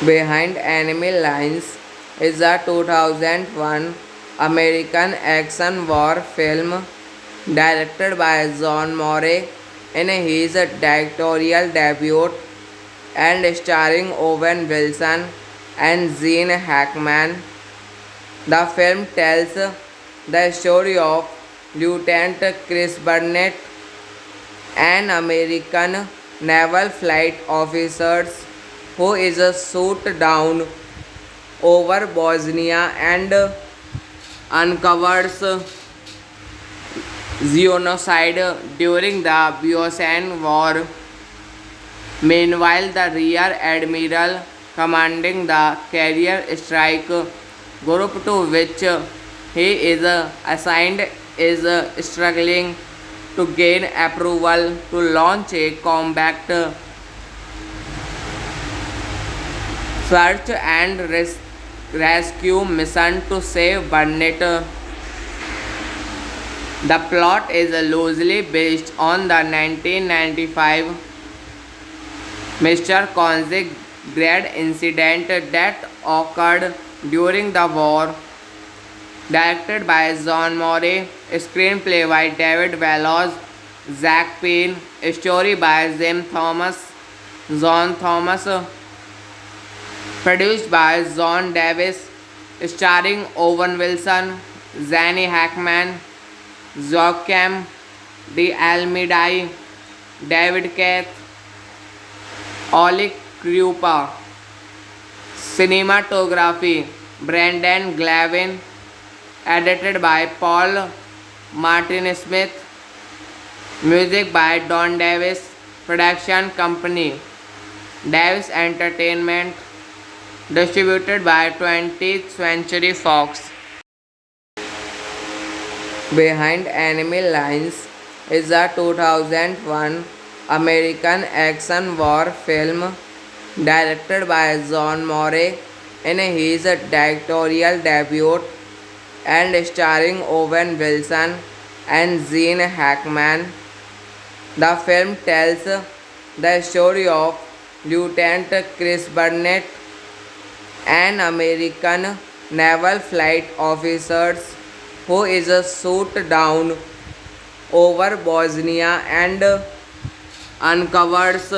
Behind Enemy Lines is a 2001 American action war film directed by John Morey in his directorial debut and starring Owen Wilson and Gene Hackman. The film tells the story of Lieutenant Chris Burnett, an American naval flight officer who is shot down over Bosnia and uncovers genocide during the Bosnian War. Meanwhile, the Rear Admiral commanding the carrier strike group to which he is assigned is struggling to gain approval to launch a combat search and rescue mission to save Burnett. The plot is loosely based on the 1995 Mr. Konzig grade incident that occurred during the war. Directed by John Morey, screenplay by David Wells, Zach Penn, story by John Thomas, produced by John Davis, starring Owen Wilson, Zanny Hackman, Joachim de Almeida, David Keith, Oleg Krupa. Cinematography Brendan Glavin. Edited by Paul Martin Smith. Music by Don Davis. Production company Davis Entertainment. Distributed by 20th Century Fox. Behind Enemy Lines is a 2001 American action war film directed by John Morey in his directorial debut and starring Owen Wilson and Gene Hackman. The film tells the story of Lieutenant Chris Burnett, an American naval flight officer who is shot down over Bosnia and uncovers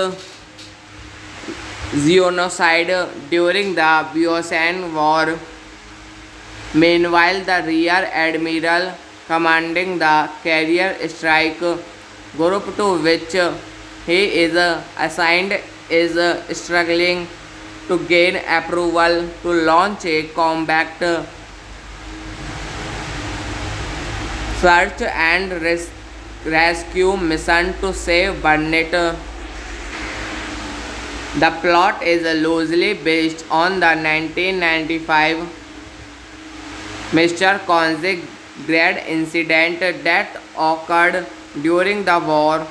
genocide during the Bosnian War. Meanwhile, the Rear Admiral commanding the carrier strike group to which he is assigned is struggling to gain approval to launch a combat search and rescue mission to save Burnett. The plot is loosely based on the 1995 Mr. Konzig grade incident that occurred during the war.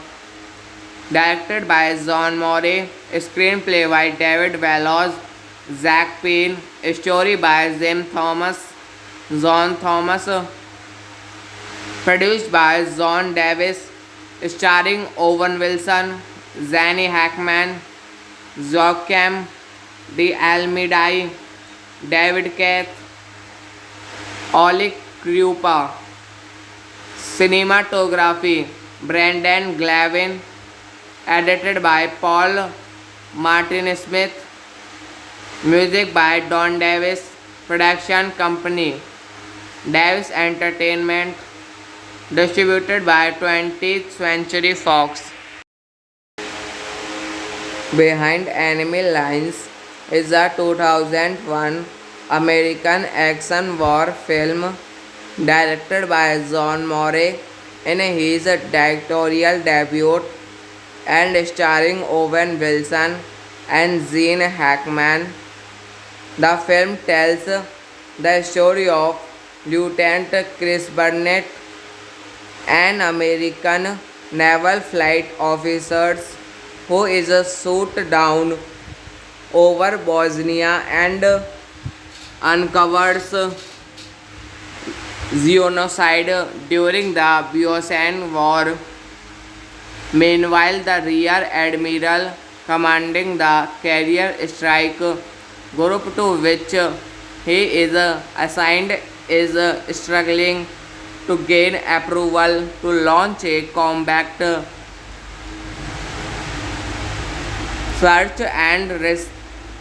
Directed by John Morey, screenplay by David Wells, Zach Penn, story by John Thomas, produced by John Davis, starring Owen Wilson, Zanny Hackman, Joachim de Almeida, David Keith, Oleg Krupa. Cinematography Brendan Glavin. Edited by Paul Martin Smith. Music by Don Davis. Production company Davis Entertainment. Distributed by 20th Century Fox. Behind Enemy Lines is a 2001 American action war film directed by John Morey in his directorial debut and starring Owen Wilson and Gene Hackman. The film tells the story of Lieutenant Chris Burnett, an American naval flight officer who is shot down over Bosnia and uncovers genocide during the Bosnian War. Meanwhile, the Rear Admiral commanding the carrier strike group to which he is assigned is struggling to gain approval to launch a combat search and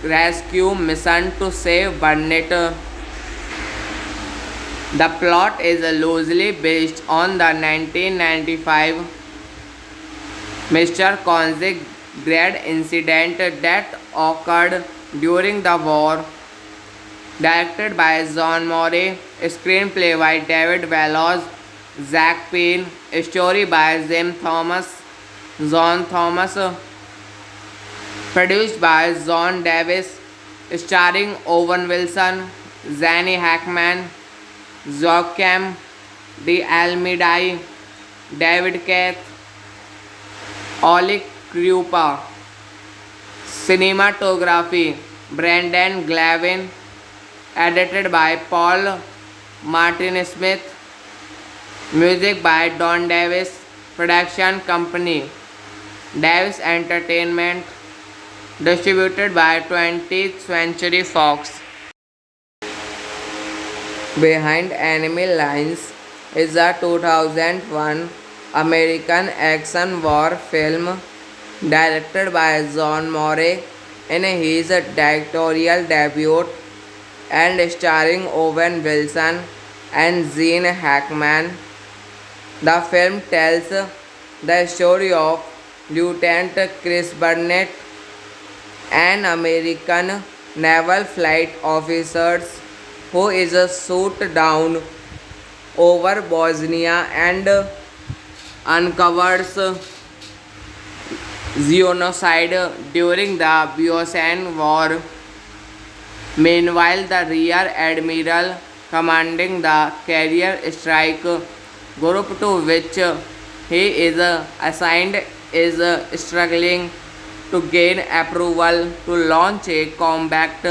rescue mission to save Burnett. The plot is loosely based on the 1995 Mr. Konzig grad incident that occurred during the war. Directed by John Morey, screenplay by David Wells, Zach Penn, story by John Thomas, produced by John Davis, starring Owen Wilson, Zanny Hackman, Joachim de Almeida, David Keith, Oleg Krupa. Cinematography Brendan Glavin. Edited by Paul Martin Smith. Music by Don Davis. Production company Davis Entertainment. Distributed by 20th Century Fox. Behind Enemy Lines is a 2001 American action war film directed by John Morey in his directorial debut and starring Owen Wilson and Gene Hackman. The film tells the story of Lieutenant Chris Burnett, an American naval flight officer who is shot down over Bosnia and uncovers genocide during the Bosnian War. Meanwhile, the Rear Admiral commanding the carrier strike group to which he is assigned is struggling to gain approval to launch a combat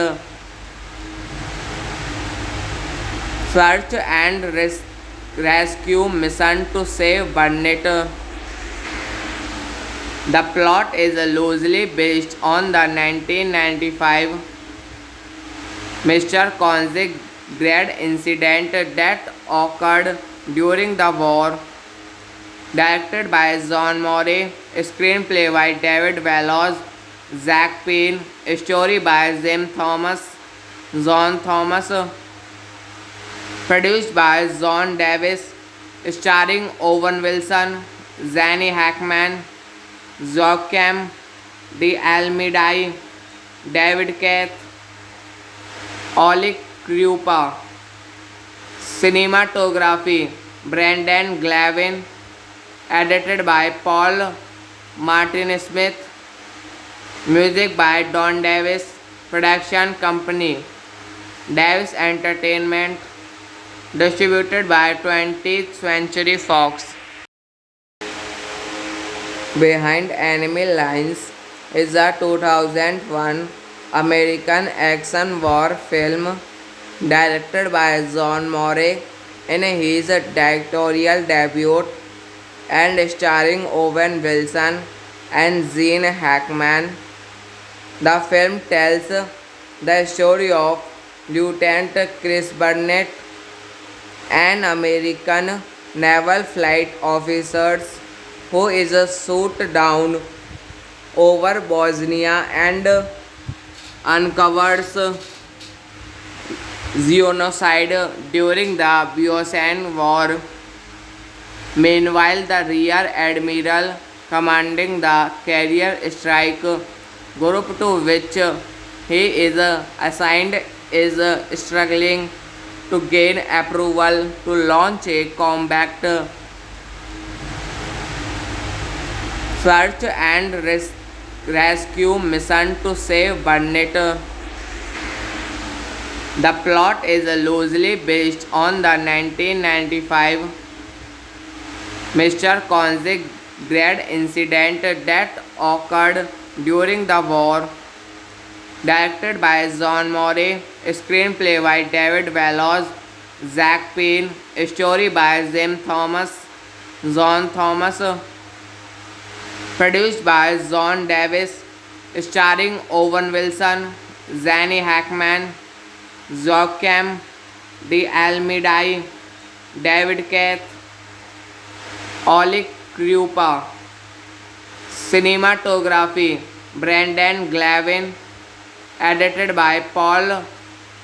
search and rescue mission to save Burnett. The plot is loosely based on the 1995 Mr. Konzig grad incident that occurred during the war. Directed by John Morey, screenplay by David Wells, Zach Penn, story by John Thomas, produced by John Davis, starring Owen Wilson, Zanny Hackman, Joachim de Almeida, David Keith, Oleg Krupa. Cinematography Brendan Glavin. Edited by Paul Martin Smith. Music by Don Davis. Production company Davis Entertainment. Distributed by 20th Century Fox. Behind Enemy Lines is a 2001 American action war film directed by John Morey in his directorial debut and starring Owen Wilson and Gene Hackman. The film tells the story of Lieutenant Chris Burnett, an American naval flight officer who is shot down over Bosnia and uncovers genocide during the Bosnian War. Meanwhile, the Rear Admiral commanding the carrier strike group to which he is assigned is struggling to gain approval to launch a combat search and rescue mission to save Burnett. The plot is loosely based on the 1995 Mr. Konzig grad incident that occurred during the war. Directed by John Morey, screenplay by David Wells, Zach Penn, story by John Thomas, produced by John Davis, starring Owen Wilson, Zanny Hackman, Joachim de Almeida, David Keith, Oleg Krupa. Cinematography Brendan Glavin, edited by Paul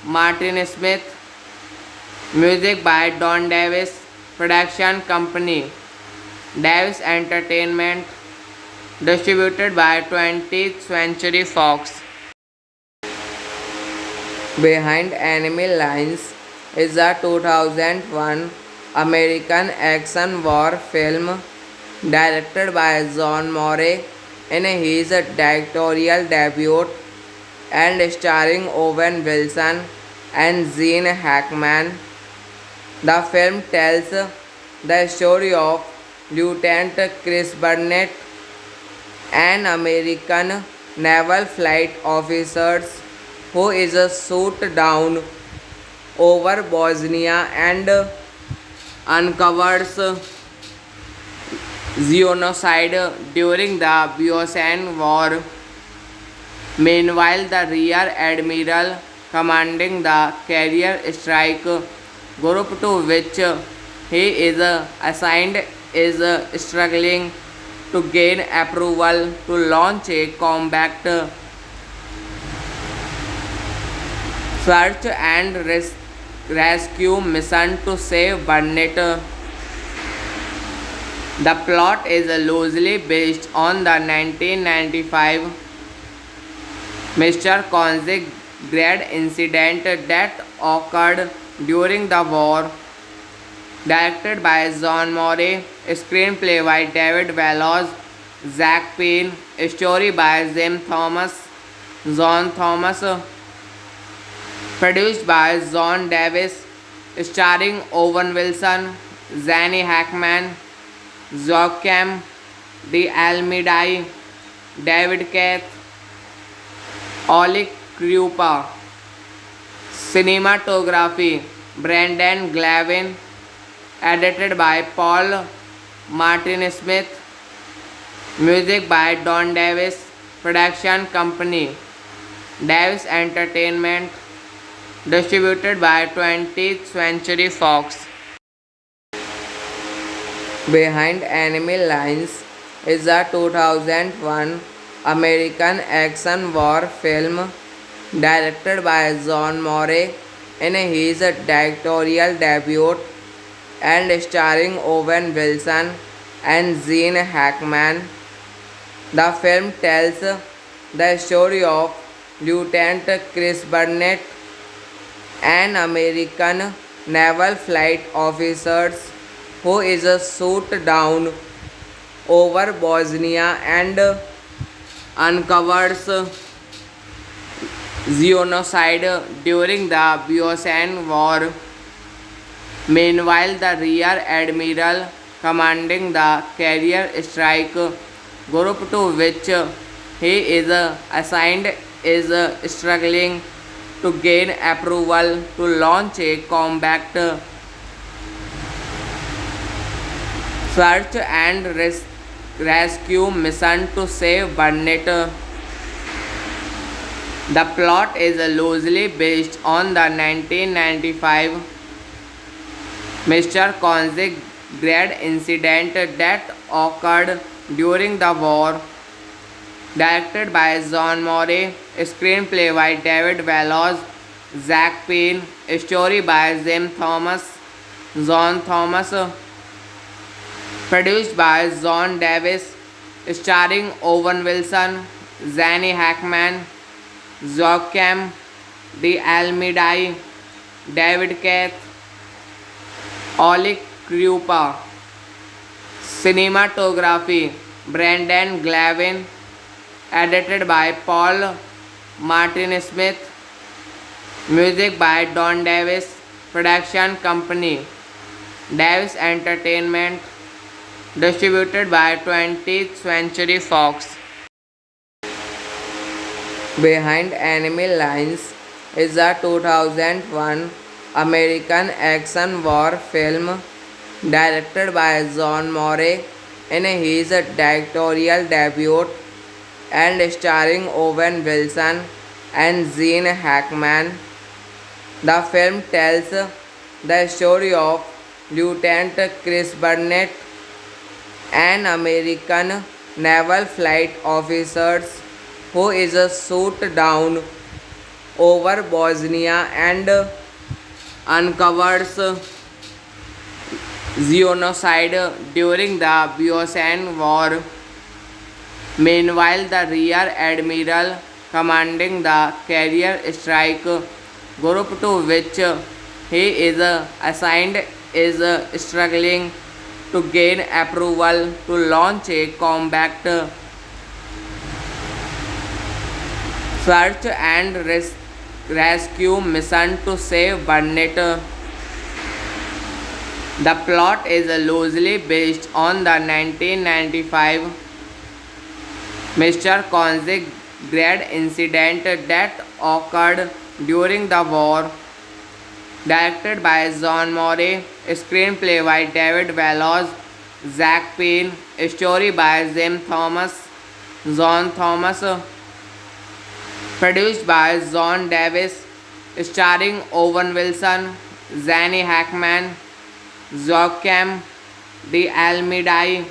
Martin Smith, music by Don Davis, production company Davis Entertainment, distributed by 20th Century Fox. Behind Enemy Lines is a 2001 American action war film directed by John Morey in his directorial debut and starring Owen Wilson and Gene Hackman. The film tells the story of Lieutenant Chris Burnett, an American naval flight officer who is shot down over Bosnia and uncovers genocide during the Bosnian War. Meanwhile, the Rear Admiral commanding the carrier strike group to which he is assigned is struggling to gain approval to launch a combat search and rescue mission to save Burnett. The plot is loosely based on the 1995 Mr. Konzig grade incident that occurred during the war, directed by John Morey, screenplay by David Wells, Zach Penn, story by John Thomas, produced by John Davis, starring Owen Wilson, Zanny Hackman, Joachim de Almeida, David Keith, Oleg Krupa. Cinematography Brendan Glavin, edited by Paul Martin Smith, music by Don Davis, production company Davis Entertainment, distributed by 20th Century Fox. Behind Enemy Lines is a 2001 American action war film directed by John Morey in his directorial debut and starring Owen Wilson and Gene Hackman. The film tells the story of Lieutenant Chris Burnett, an American naval flight officer who is shot down over Bosnia and uncovers genocide during the Bosnian War. Meanwhile, the Rear Admiral commanding the carrier strike group to which he is assigned is struggling to gain approval to launch a combat search and rescue mission to save Burnett. The plot is loosely based on the 1995 Mr. Konzig grade incident that occurred during the war, directed by John Morey, screenplay by David Wells, Zach Penn, story by John Thomas, produced by John Davis, starring Owen Wilson, Zanny Hackman, Joachim de Almeida, David Keith, Oleg Krupa. Cinematography Brendan Glavin, edited by Paul Martin Smith, music by Don Davis, production company Davis Entertainment, distributed by 20th Century Fox. Behind Enemy Lines is a 2001 American action war film directed by John Morey in his directorial debut and starring Owen Wilson and Gene Hackman. The film tells the story of Lieutenant Chris Burnett, an American naval flight officer who is shot down over Bosnia and uncovers genocide during the Bosnian War. Meanwhile, the Rear Admiral commanding the carrier strike group to which he is assigned is struggling to gain approval to launch a combat search and rescue mission to save Burnett. The plot is loosely based on the 1995 Mr. Konzig grad incident that occurred during the war. Directed by John Morey, screenplay by David Wells, Zach Penn, story by John Thomas, produced by John Davis, starring Owen Wilson, Zanny Hackman, Joachim de Almeida,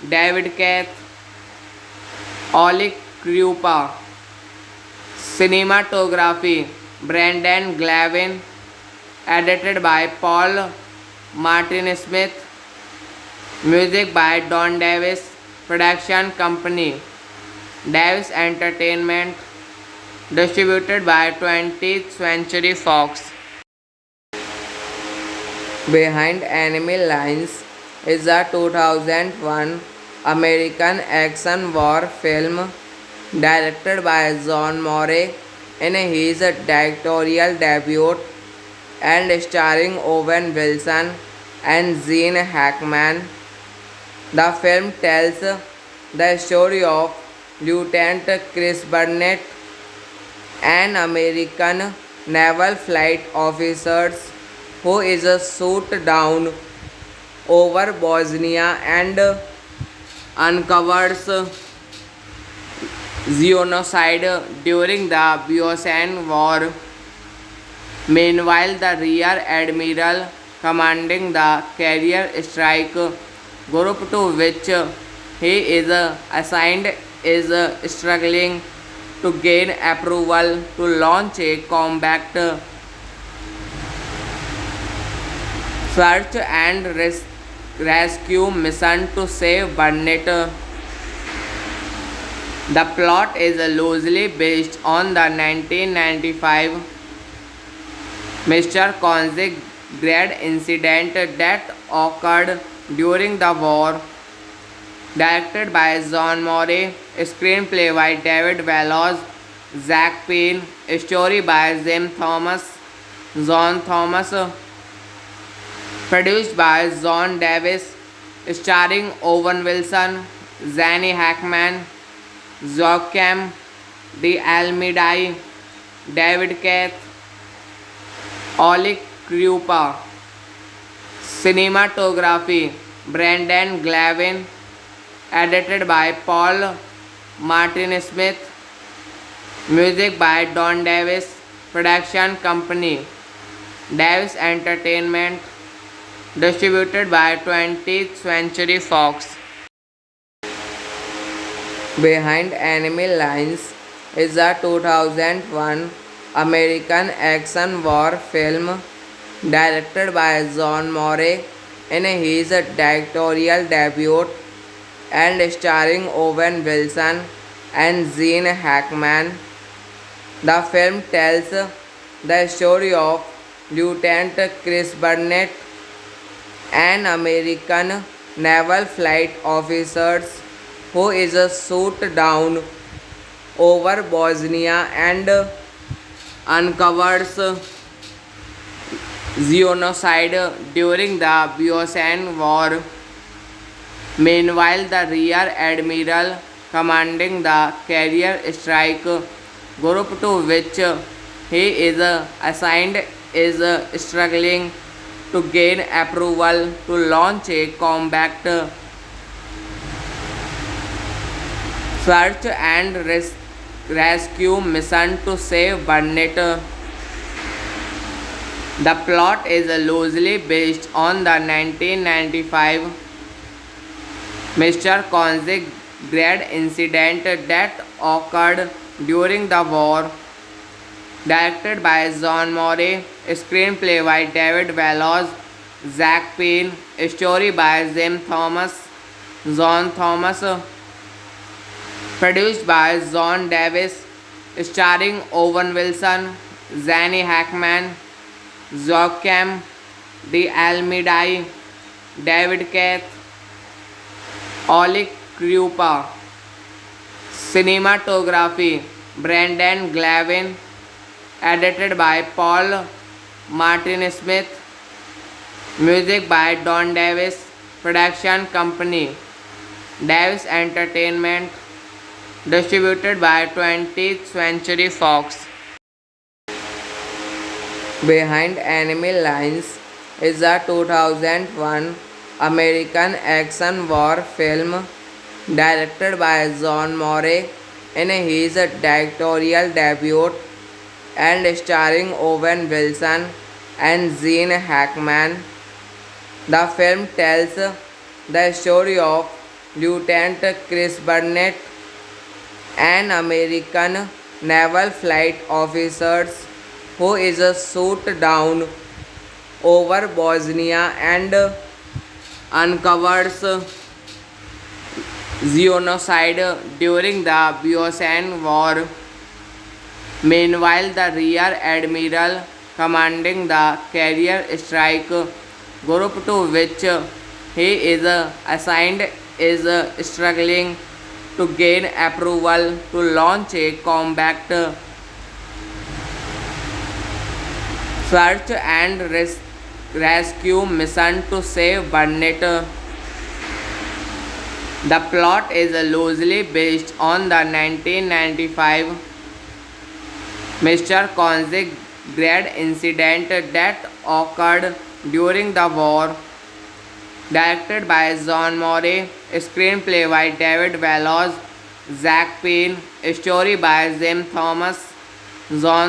David Keith, Oleg Krupa. Cinematography Brendan Glavin. Edited by Paul Martin Smith. Music by Don Davis. Production company Davis Entertainment. Distributed by 20th Century Fox. Behind Enemy Lines is a 2001 American action war film directed by John Morey in his directorial debut and starring Owen Wilson and Gene Hackman. The film tells the story of Lieutenant Chris Burnett, an American naval flight officer who is shot down over Bosnia and uncovers genocide during the Bosnian War. Meanwhile, the Rear Admiral commanding the carrier strike group to which he is assigned is struggling to gain approval to launch a combat search and rescue mission to save Burnett. The plot is loosely based on the 1995 Mr. Konzig grad incident that occurred during the war. Directed by John Morey, screenplay by David Wells, Zach Penn, story by John Thomas, produced by John Davis, starring Owen Wilson, Zanny Hackman, Joachim de Almeida, David Keith, Oleg Krupa. Cinematography Brendan Glavin. Edited by Paul Martin Smith. Music by Don Davis. Production company Davis Entertainment. Distributed by 20th Century Fox. Behind Enemy Lines is a 2001 American action war film directed by John Morey in his directorial debut and starring Owen Wilson and Gene Hackman. The film tells the story of Lieutenant Chris Burnett, an American naval flight officer who is shot down over Bosnia and uncovers genocide during the Bosnian War. Meanwhile, the Rear Admiral commanding the carrier strike group to which he is assigned is struggling to gain approval to launch a combat search and rescue mission to save Burnett. The plot is loosely based on the 1995 Mr. Konzig grade incident that occurred during the war. Directed by John Morey, screenplay by David Wells, Zach Penn, story by John Thomas, produced by John Davis, starring Owen Wilson, Zanny Hackman, Joachim de Almeida, David Keith, Oleg Krupa. Cinematography Brendan Glavin, edited by Paul Martin Smith, music by Don Davis, production company Davis Entertainment, distributed by 20th Century Fox. Behind Enemy Lines is a 2001 American action war film directed by John Morey in his directorial debut and starring Owen Wilson and Gene Hackman. The film tells the story of Lieutenant Chris Burnett, an American naval flight officer who is shot down over Bosnia and uncovers genocide during the Bosnian War. Meanwhile, the Rear Admiral commanding the carrier strike group to which he is assigned is struggling to gain approval to launch a combat search and rescue mission to save Burnett. The plot is loosely based on the 1995 Mr. Konzig grade incident that occurred during the war. Directed by John Morey, screenplay by David Wells, Zach Penn, story by John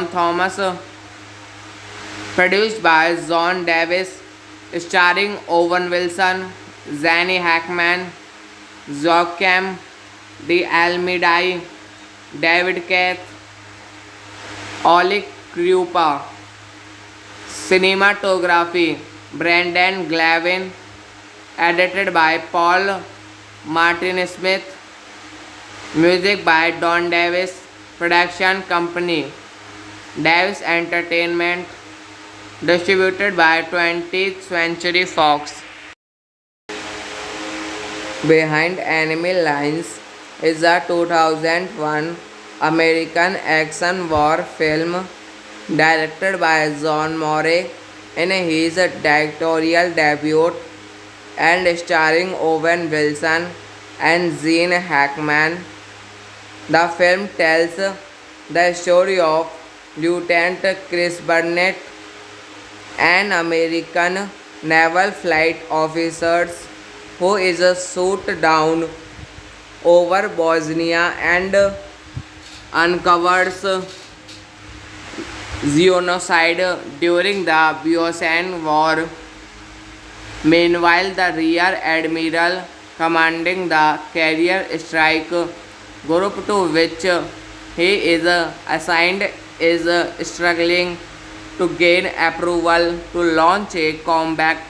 Thomas, produced by John Davis, starring Owen Wilson, Zanny Hackman, Joachim de Almeida, David Keith, Oleg Krupa. Cinematography Brendan Glavin, edited by Paul Martin Smith, music by Don Davis, production company Davis Entertainment, distributed by 20th Century Fox. Behind Enemy Lines is a 2001 American action war film directed by John Morey in his directorial debut and starring Owen Wilson and Gene Hackman. The film tells the story of Lieutenant Chris Burnett, an American naval flight officer who is shot down over Bosnia and uncovers genocide during the Bosnian War. Meanwhile, the Rear Admiral commanding the carrier strike group to which he is assigned is struggling to gain approval to launch a combat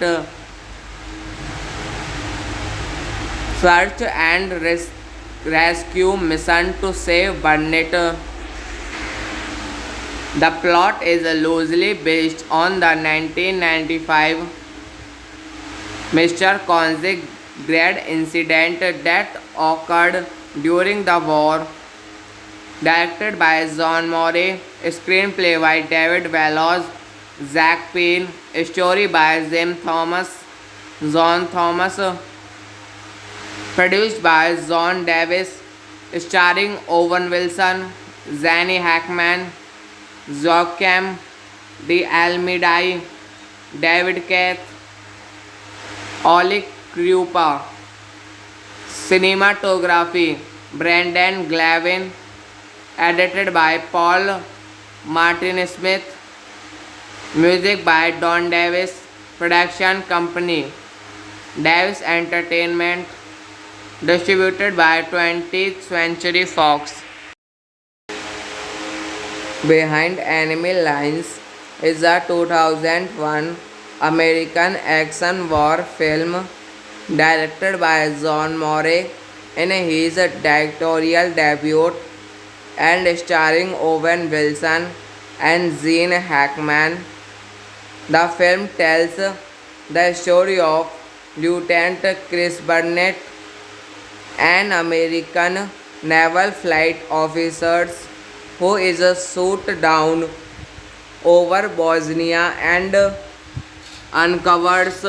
search and rescue mission to save Burnett. The plot is loosely based on the 1995 Mr. Konzig grade incident that occurred during the war. Directed by John Morey, screenplay by David Wells, Zach Penn, story by John Thomas, produced by John Davis, starring Owen Wilson, Zanny Hackman, Joachim de Almeida, David Keith, Oleg Krupa. Cinematography Brendan Glavin, edited by Paul Martin Smith, music by Don Davis, production company Davis Entertainment, distributed by 20th Century Fox. Behind Enemy Lines is a 2001 American action war film directed by John Morey in his directorial debut and starring Owen Wilson and Gene Hackman. The film tells the story of Lieutenant Chris Burnett, an American naval flight officer who is shot down over Bosnia and uncovers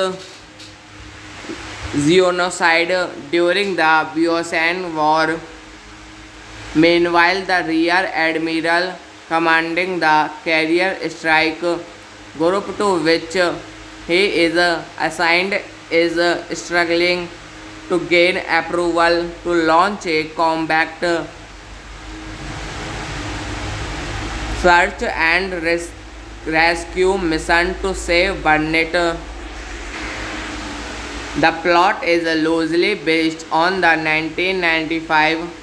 genocide during the Bosnian War. Meanwhile, the Rear Admiral commanding the carrier strike group to which he is assigned is struggling to gain approval to launch a combat search and rescue mission to save Burnett. The plot is loosely based on the 1995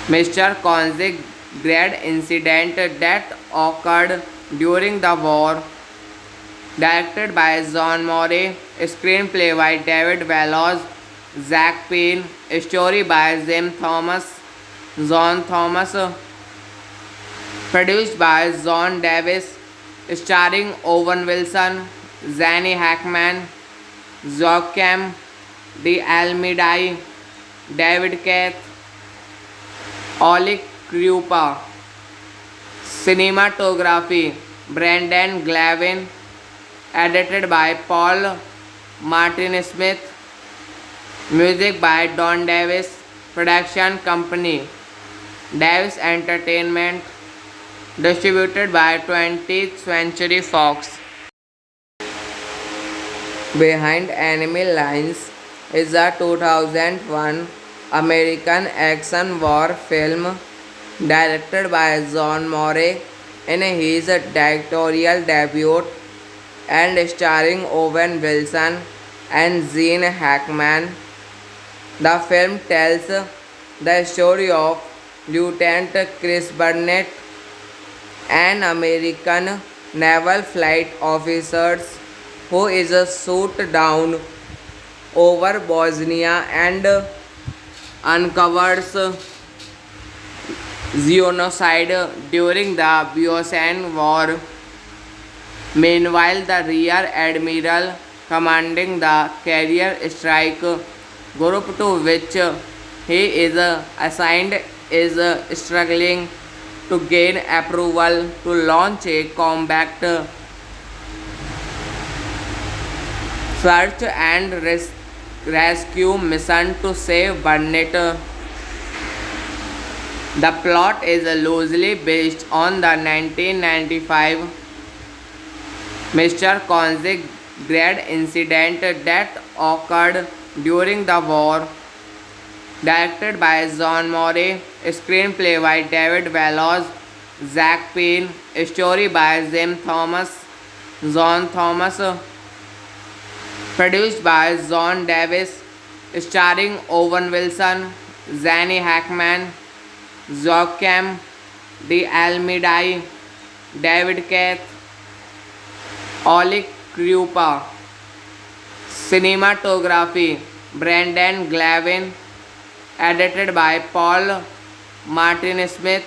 Mr. Koenig grade incident that occurred during the war, directed by John Morey, screenplay by David Wells, Zach Penn, story by John Thomas, produced by John Davis, starring Owen Wilson, Gene Hackman, Joachim de Almeida, David Keith, Oleg Krupa. Cinematography Brendan Glavin, edited by Paul Martin Smith, music by Don Davis, production company Davis Entertainment, distributed by 20th Century Fox. Behind Enemy Lines is a 2001 American action war film directed by John Morey in his directorial debut and starring Owen Wilson and Gene Hackman. The film tells the story of Lieutenant Chris Burnett, an American naval flight officer who is shot down over Bosnia and uncovers genocide during the Bosnian War. Meanwhile, the Rear Admiral commanding the carrier strike group to which he is assigned is struggling to gain approval to launch a combat search and rescue mission to save Burnett. The plot is loosely based on the 1995 Mr. Koenig grade incident that occurred during the war, directed by John Morey, screenplay by David Wells, Zach Penn, story by John Thomas, produced by John Davis, starring Owen Wilson, Gene Hackman, Joachim de Almeida, David Keith, Oleg Krupa. Cinematography Brendan Glavin, edited by Paul Martin Smith,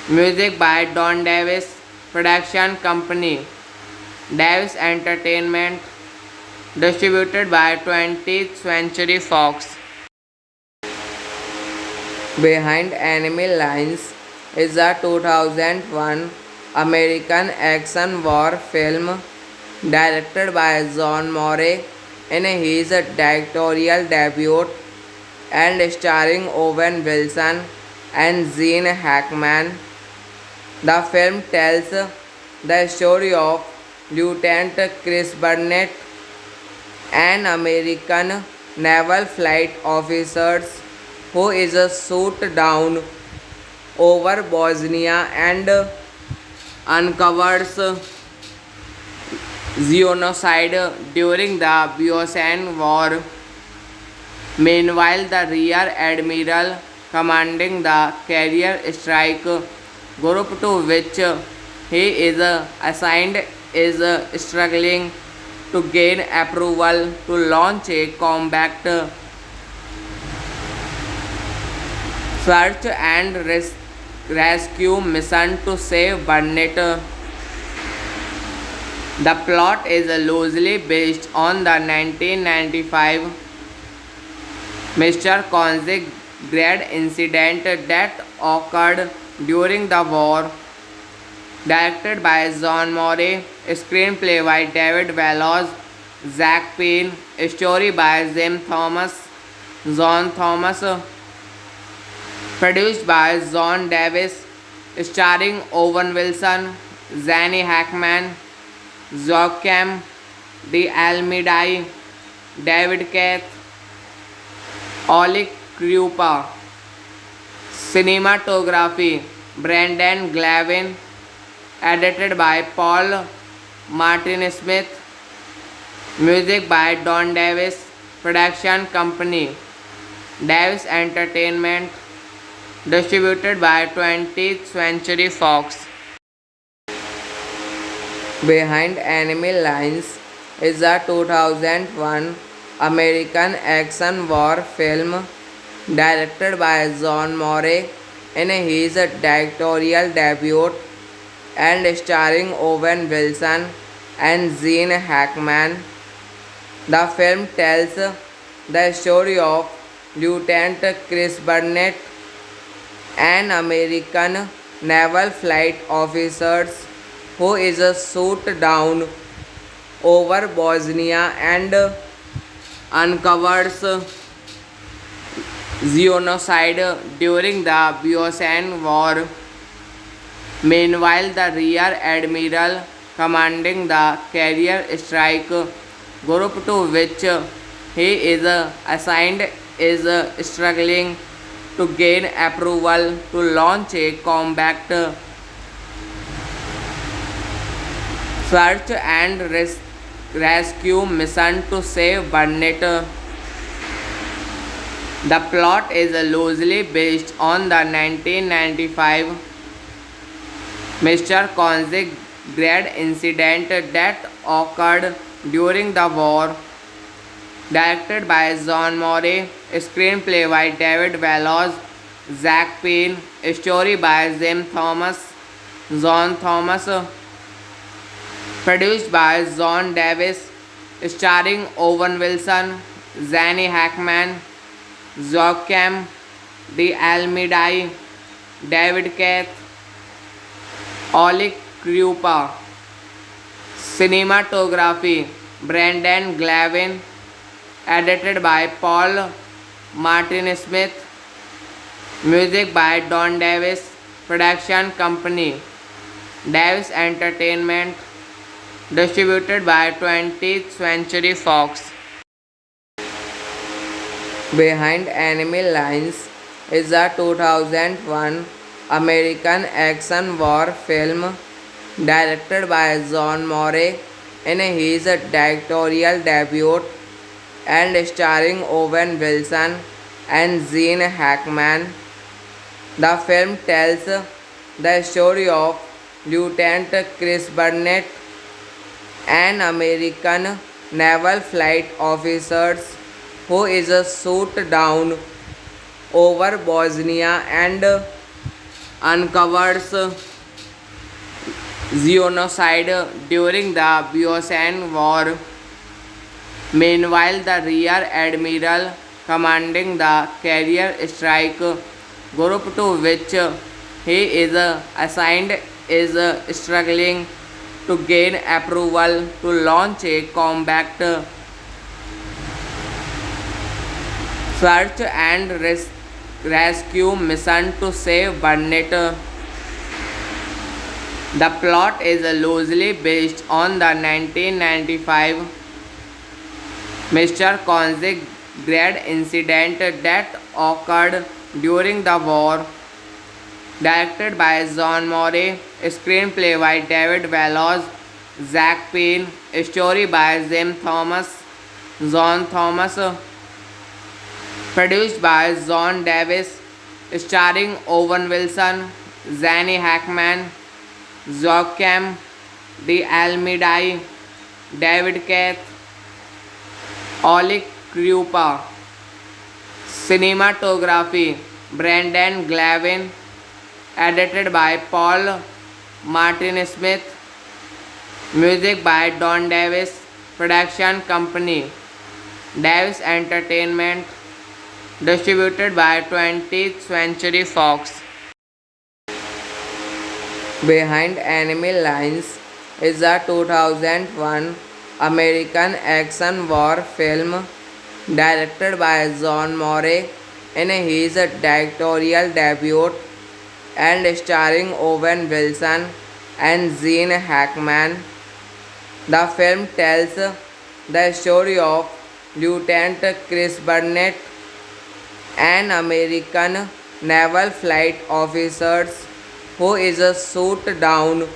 music by Don Davis, production company Davis Entertainment, distributed by 20th Century Fox. Behind Enemy Lines is a 2001 American action war film directed by John Morey in his directorial debut and starring Owen Wilson and Gene Hackman. The film tells the story of Lieutenant Chris Burnett, an American naval flight officer who is shot down over Bosnia and uncovers genocide during the Bosnian War. Meanwhile, the Rear Admiral commanding the carrier strike group to which he is assigned is struggling to gain approval to launch a combat search and rescue mission to save Burnett. The plot is loosely based on the 1995 Mr. Konzig grade incident that occurred during the war. Directed by John Morey, screenplay by David Wells, Zach Penn, story by John Thomas, produced by John Davis, starring Owen Wilson, Zanny Hackman, Joachim de Almeida, David Keith, Oleg Krupa. Cinematography Brendan Glavin. Edited by Paul Martin Smith. Music by Don Davis. Production company Davis Entertainment. Distributed by 20th Century Fox. Behind Enemy Lines is a 2001 American action war film directed by John Morey in his directorial debut and starring Owen Wilson and Gene Hackman. The film tells the story of Lieutenant Chris Burnett, an American naval flight officer who is shot down over Bosnia and uncovers genocide during the Bosnian War. Meanwhile, the Rear Admiral commanding the carrier strike group to which he is assigned is struggling to gain approval to launch a combat search and rescue mission to save Burnett. The plot is loosely based on the 1995 Mr. Konzig grade incident that occurred during the war. Directed by John Morey, screenplay by David Wells, Zach Penn, story by John Thomas, produced by John Davis, starring Owen Wilson, Zanny Hackman, Joachim de Almeida, David Keith, Oleg Krupa. Cinematography Brendan Glavin. Edited by Paul Martin Smith. Music by Don Davis. Production company Davis Entertainment. Distributed by 20th Century Fox. Behind Enemy Lines is a 2001 American action war film directed by John Morey in his directorial debut and starring Owen Wilson and Gene Hackman. The film tells the story of Lieutenant Chris Burnett, an American naval flight officer who is shot down over Bosnia and uncovers genocide during the Bosnian War. Meanwhile, the Rear Admiral commanding the carrier strike group to which he is assigned is struggling to gain approval to launch a combat search and rescue mission to save Burnett. The plot is loosely based on the 1995 Mr. Konzig grade incident that occurred during the war. directed by John Morey, screenplay by David Wells, Zach Penn, story by John Thomas, produced by John Davis, starring Owen Wilson, Zanny Hackman, Joachim de Almeida, David Keith, Oleg Krupa. Cinematography Brendan Glavin, edited by Paul Martin Smith, music by Don Davis, production company Davis Entertainment, distributed by 20th Century Fox. Behind Enemy Lines is a 2001 American action war film directed by John Morey in his directorial debut and starring Owen Wilson and Gene Hackman. The film tells the story of Lieutenant Chris Burnett, an American naval flight officer who is shot down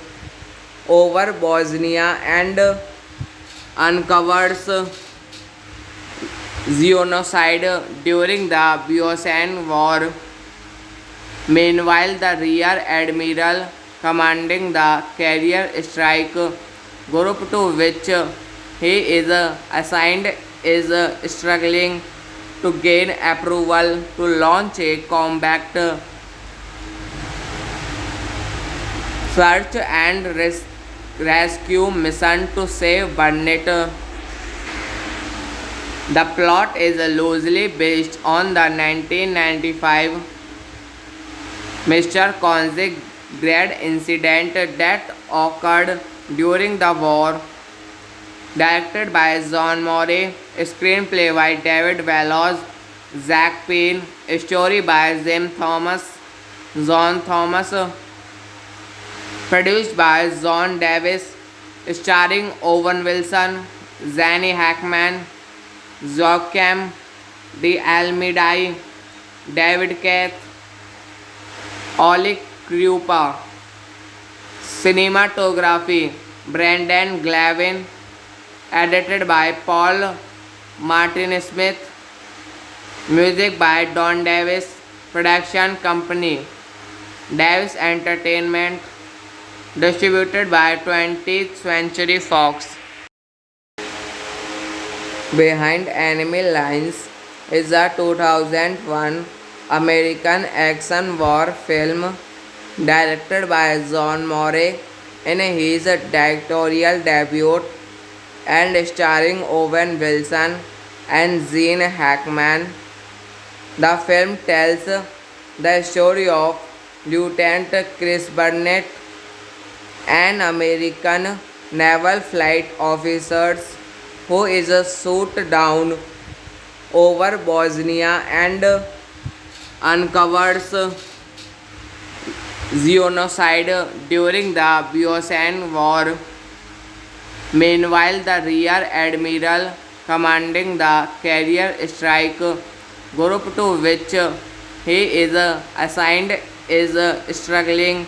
over Bosnia and uncovers genocide during the Bosnian War. Meanwhile, the Rear Admiral commanding the carrier strike group to which he is assigned is struggling to gain approval to launch a combat search and rescue mission to save Burnett. The plot is loosely based on the 1995 Mr. Konzig grade incident that occurred during the war. Directed by John Morey, screenplay by David Wells, Zach Penn, story by John Thomas, produced by John Davis, starring Owen Wilson, Zanny Hackman, Joachim de Almeida, David Keith, Oleg Krupa. Cinematography Brendan Glavin, edited by Paul Martin Smith, music by Don Davis, production company Davis Entertainment, distributed by 20th Century Fox. Behind Enemy Lines is a 2001 American action war film directed by John Morey in his directorial debut and starring Owen Wilson and Gene Hackman. The film tells the story of Lieutenant Chris Burnett, an American naval flight officer who is shot down over Bosnia and uncovers genocide during the Bosnian War. Meanwhile, the Rear Admiral commanding the carrier strike group to which he is assigned is struggling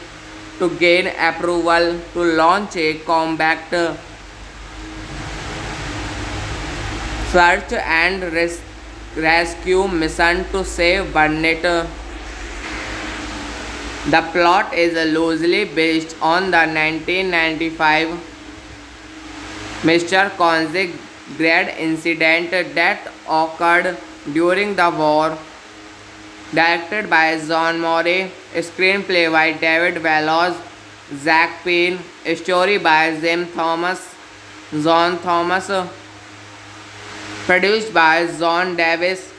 to gain approval to launch a combat search and rescue mission to save Burnett. The plot is loosely based on the 1995 Mr. Konzig grade incident that occurred during the war. Directed by John Morey, screenplay by David Wells, Zach Penn, story by John Thomas, produced by John Davis,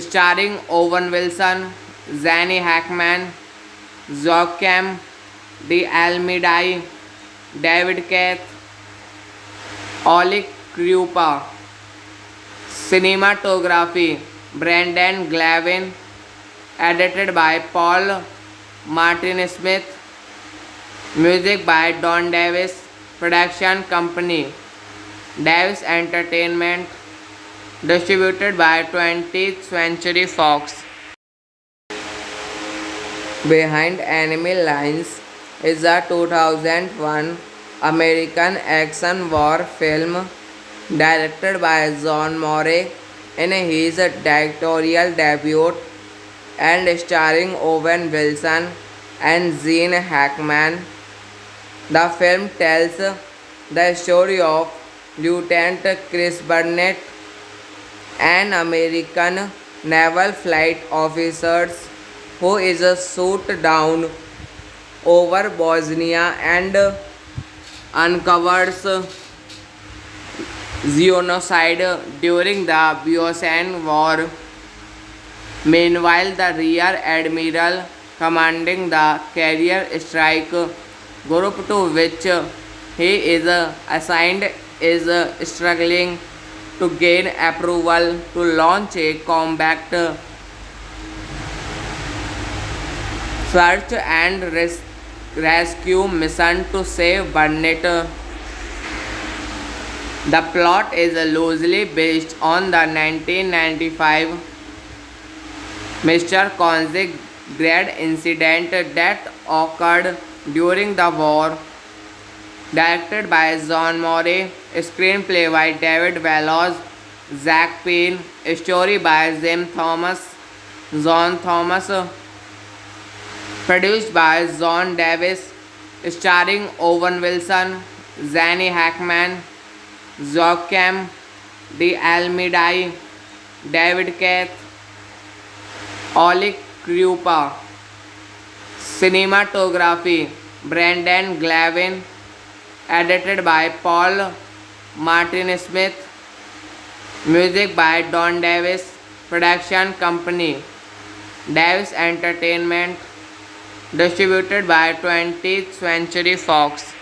starring Owen Wilson, Zanny Hackman, Joachim de Almeida, David Keith, Oleg Krupa. Cinematography Brendan Glavin, edited by Paul Martin Smith, music by Don Davis, production company Davis Entertainment, distributed by 20th Century Fox. Behind Enemy Lines is a 2001 American action war film directed by John Morey in his directorial debut and starring Owen Wilson and Gene Hackman. The film tells the story of Lieutenant Chris Burnett, an American naval flight officer who is shot down over Bosnia and uncovers genocide during the Bosnian War. Meanwhile, the Rear Admiral commanding the carrier strike group to which he is assigned is struggling to gain approval to launch a combat search and rescue mission to save Burnett. The plot is loosely based on the 1995 Mr. Konzig grade incident that occurred during the war. Directed by John Morey, screenplay by David Wells, Zach Penn, story by John Thomas, produced by John Davis, starring Owen Wilson, Zanny Hackman, Joachim de Almeida, David Keith, Oleg Krupa. Cinematography Brendan Glavin. Edited by Paul Martin Smith. Music by Don Davis. Production company Davis Entertainment. Distributed by 20th Century Fox.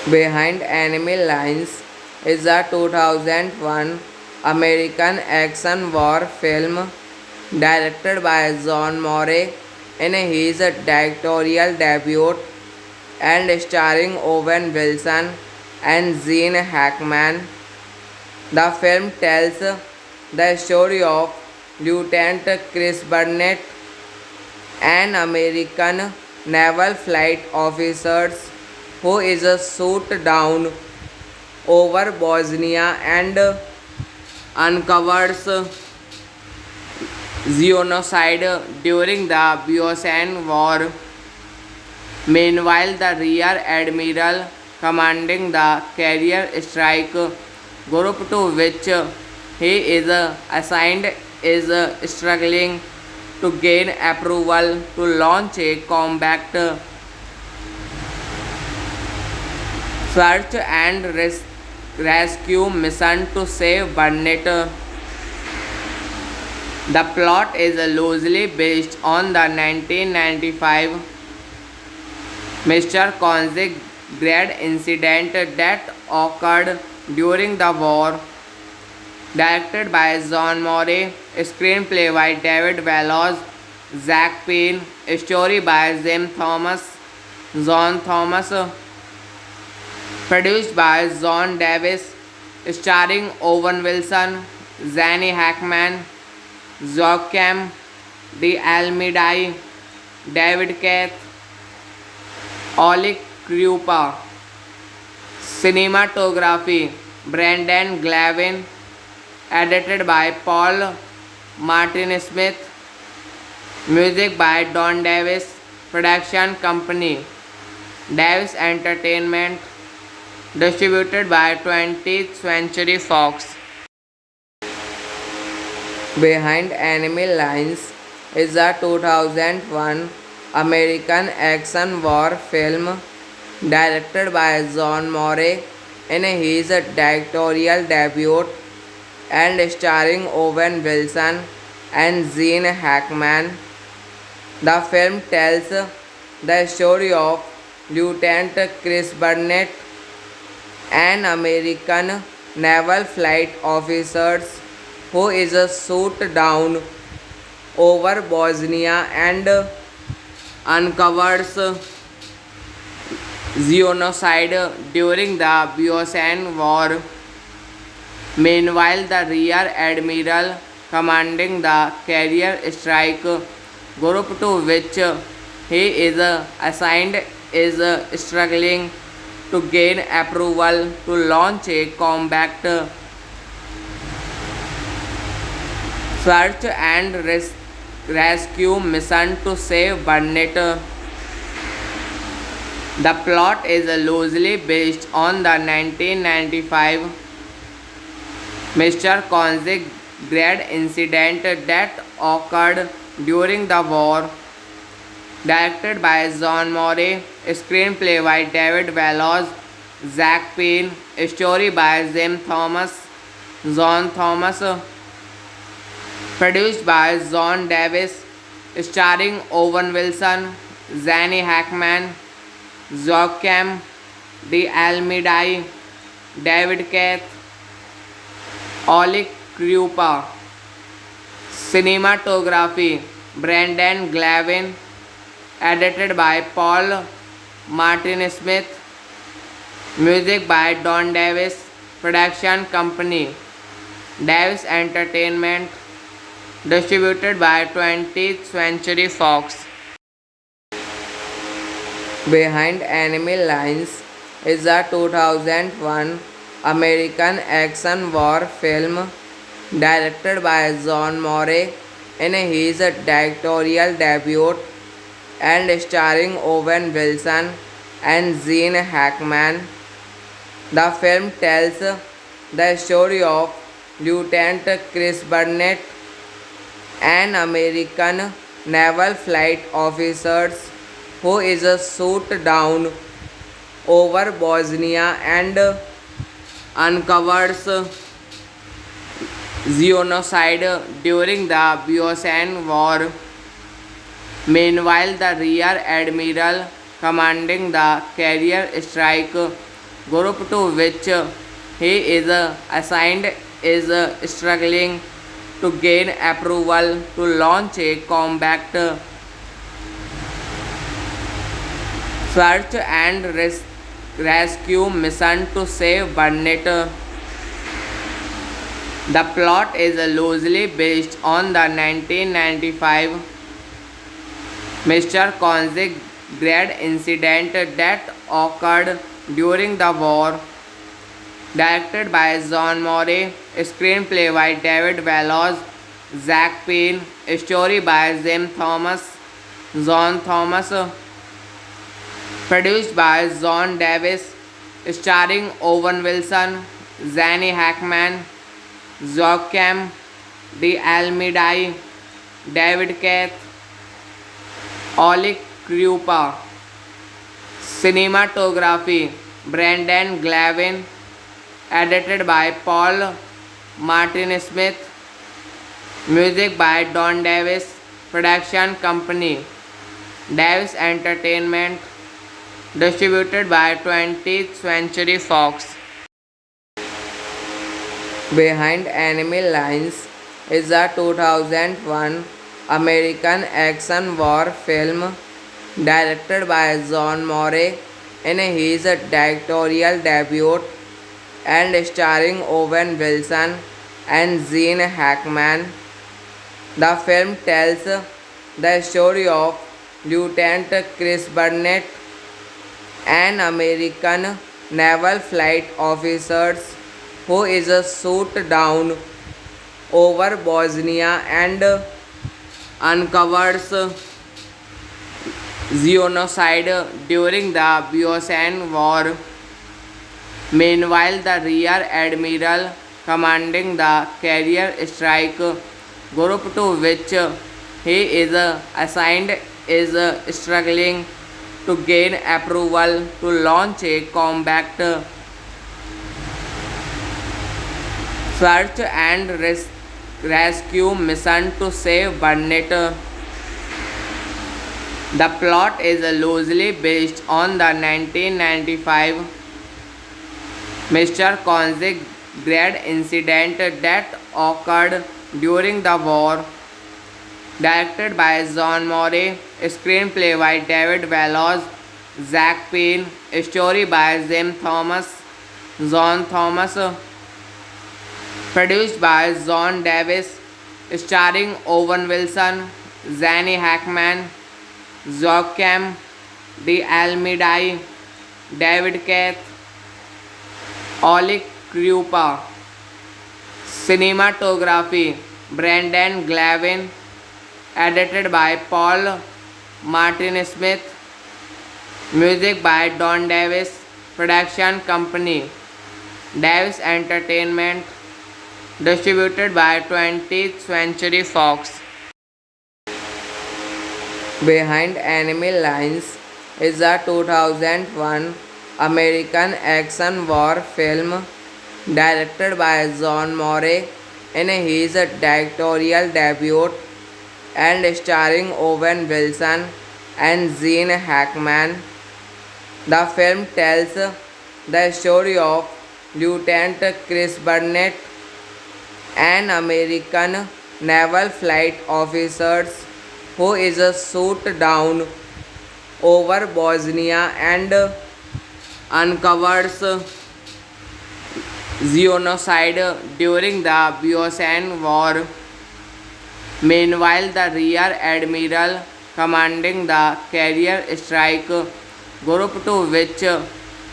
Behind Enemy Lines is a 2001 American action war film directed by John Morey in his directorial debut and starring Owen Wilson and Gene Hackman. The film tells the story of Lieutenant Chris Burnett, an American naval flight officer who is shot down over Bosnia and uncovers genocide during the Bosnian War. Meanwhile, the Rear Admiral commanding the carrier strike group to which he is assigned is struggling to gain approval to launch a combat search and rescue mission to save Burnett. The plot is loosely based on the 1995 Mr. Konzig grade incident that occurred during the war. Directed by John Morey, screenplay by David Wells, Zach Penn, story by John Thomas, produced by John Davis, starring Owen Wilson, Zanny Hackman, Joachim de Almeida, David Keith, Oleg Krupa. Cinematography Brendan Glavin. Edited by Paul Martin Smith. Music by Don Davis. Production company Davis Entertainment. Distributed by 20th Century Fox. Behind Enemy Lines is a 2001 American action war film directed by John Morey in his directorial debut and starring Owen Wilson and Gene Hackman. The film tells the story of Lieutenant Chris Burnett, an American naval flight officer who is shot down over Bosnia and uncovers genocide during the Bosnian War. Meanwhile, the Rear Admiral commanding the carrier strike group to which he is assigned is struggling to gain approval to launch a combat search and rescue mission to save Burnett. The plot is loosely based on the 1995 Mr. Konzig grad incident that occurred during the war, directed by John Morey, screenplay by David Wells, Zach Penn, story by John Thomas, produced by John Davis, starring Owen Wilson, Zanny Hackman, Joachim de Almeida, David Keith, Oleg Krupa. Cinematography Brendan Glavin, edited by Paul Martin Smith, music by Don Davis, production company Davis Entertainment, distributed by 20th Century Fox. Behind Enemy Lines is a 2001 American action war film directed by John Morey in his directorial debut and starring Owen Wilson and Gene Hackman. The film tells the story of Lieutenant Chris Burnett, an American naval flight officer who is shot down over Bosnia and uncovers genocide during the Bosnian War. Meanwhile, the Rear Admiral commanding the carrier strike group to which he is assigned is struggling to gain approval to launch a combat search and rescue mission to save Burnett. The plot is loosely based on the 1995 Mr. Konzig grad incident that occurred during the war, directed by John Morey, screenplay by David Wells, Zach Penn, story by John Thomas, produced by John Davis, starring Owen Wilson, Zanny Hackman, Joachim de Almeida, David Keith, Oleg Krupa. Cinematography Brendan Glavin, edited by Paul Martin Smith, music by Don Davis, production company Davis Entertainment, distributed by 20th Century Fox. Behind Enemy Lines is a 2001 American action war film directed by John Morey in his directorial debut and starring Owen Wilson and Gene Hackman. The film tells the story of Lieutenant Chris Burnett, an American naval flight officer who is shot down over Bosnia and uncovers genocide during the Bosnian War. Meanwhile, the Rear Admiral commanding the carrier strike group to which he is assigned is struggling to gain approval to launch a combat search and rescue mission to save Burnett. The plot is loosely based on the 1995 Mr. Konzig grad incident that occurred during the war, directed by John Morey, screenplay by David Wells, Zach Penn, story by John Thomas, produced by John Davis, starring Owen Wilson, Zanny Hackman, Joachim de Almeida, David Keith, Oleg Krupa. Cinematography Brendan Glavin. Edited by Paul Martin Smith. Music by Don Davis. Production company Davis Entertainment. Distributed by 20th Century Fox. Behind Enemy Lines is a 2001 American action war film directed by John Morey in his directorial debut and starring Owen Wilson and Gene Hackman. The film tells the story of Lieutenant Chris Burnett, an American naval flight officer who is shot down over Bosnia and uncovers genocide during the Bosnian War. Meanwhile, the Rear Admiral commanding the carrier strike group to which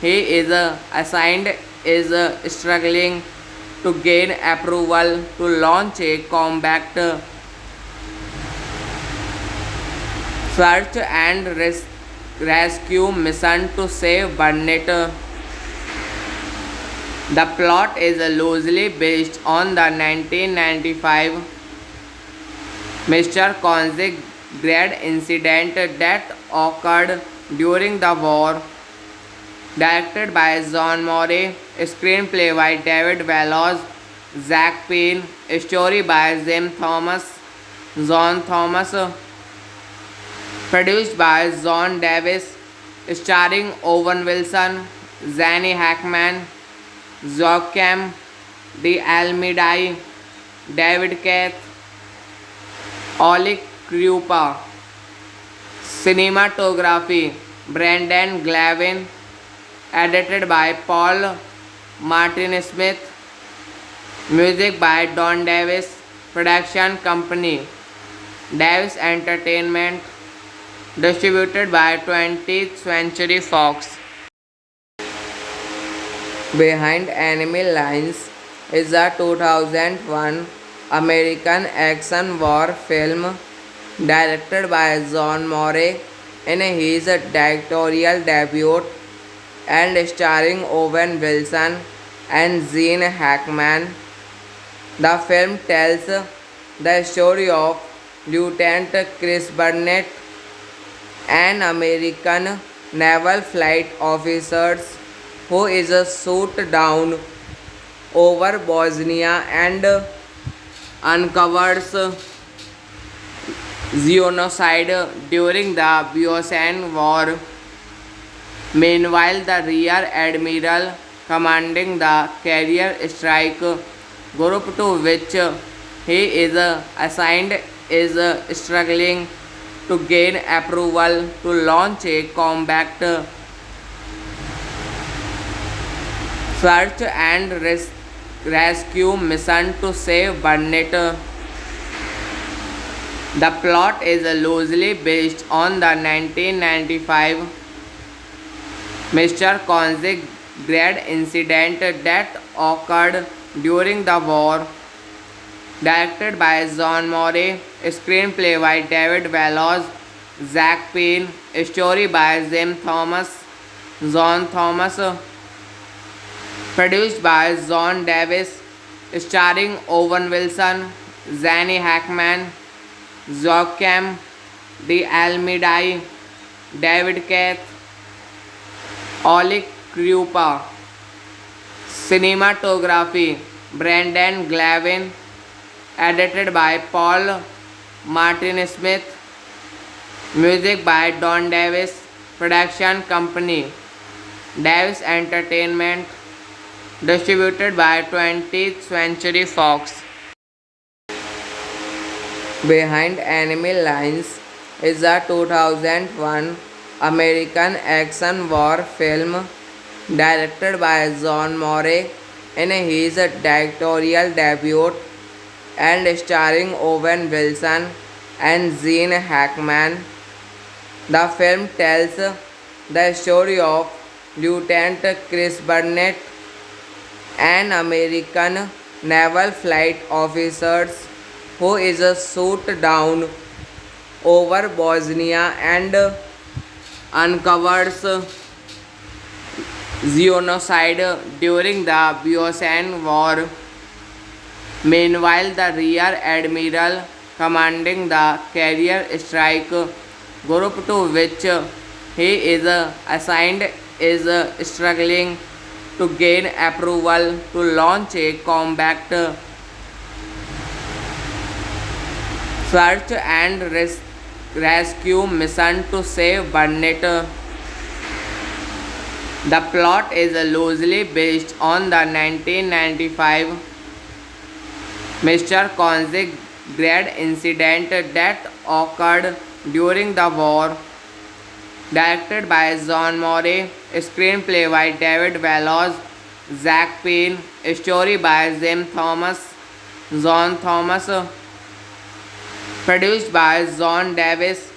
he is assigned is struggling to gain approval to launch a combat search and rescue mission to save Burnett. The plot is loosely based on the 1995 Mr. Konzig grade incident that occurred during the war. Directed by John Morey, screenplay by David Wells, Zach Penn, story by John Thomas, produced by John Davis, starring Owen Wilson, Zanny Hackman, Joachim de Almeida, David Keith, Oleg Krupa. Cinematography Brendan Glavin. Edited by Paul Martin Smith. Music by Don Davis. Production company Davis Entertainment. Distributed by 20th Century Fox. Behind Enemy Lines is a 2001 American action war film directed by John Morey in his directorial debut and starring Owen Wilson and Gene Hackman. The film tells the story of Lieutenant Chris Burnett, an American naval flight officer who is shot down over Bosnia and uncovers genocide during the Bosnian War. Meanwhile, the Rear Admiral commanding the carrier strike group to which he is assigned is struggling to gain approval to launch a combat search and rescue mission to save Burnett. The plot is loosely based on the 1995 Mr. Konzig grade incident that occurred during the war. Directed by John Morey, screenplay by David Wells, Zach Penn, story by John Thomas, produced by John Davis, starring Owen Wilson, Zanny Hackman, Joachim de Almeida, David Keith, Oleg Krupa. Cinematography Brendan Glavin. Edited by Paul Martin Smith. Music by Don Davis. Production company Davis Entertainment. Distributed by 20th Century Fox. Behind Enemy Lines is a 2001 American action war film directed by John Morey in his directorial debut and starring Owen Wilson and Gene Hackman. The film tells the story of Lieutenant Chris Burnett, an American naval flight officer who is shot down over Bosnia and uncovers genocide during the Bosnian War. Meanwhile, the Rear Admiral commanding the carrier strike group to which he is assigned is struggling to gain approval to launch a combat search and rescue mission to save Burnett. The plot is loosely based on the 1995 Mr. Konzig grad incident that occurred during the war. Directed by John Morey, screenplay by David Wells, Zach Penn, story by John Thomas, produced by John Davis,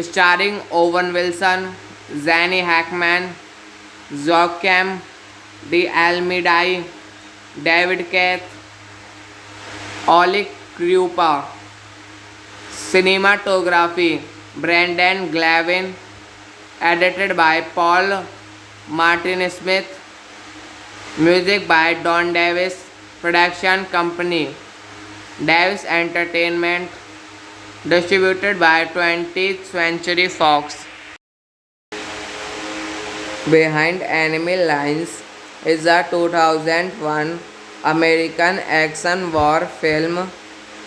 starring Owen Wilson, Zanny Hackman, Joachim de Almeida, David Keith, Oleg Krupa. Cinematography Brendan Glavin. Edited by Paul Martin Smith. Music by Don Davis. Production company Davis Entertainment. Distributed by 20th Century Fox. Behind Enemy Lines is a 2001 American action war film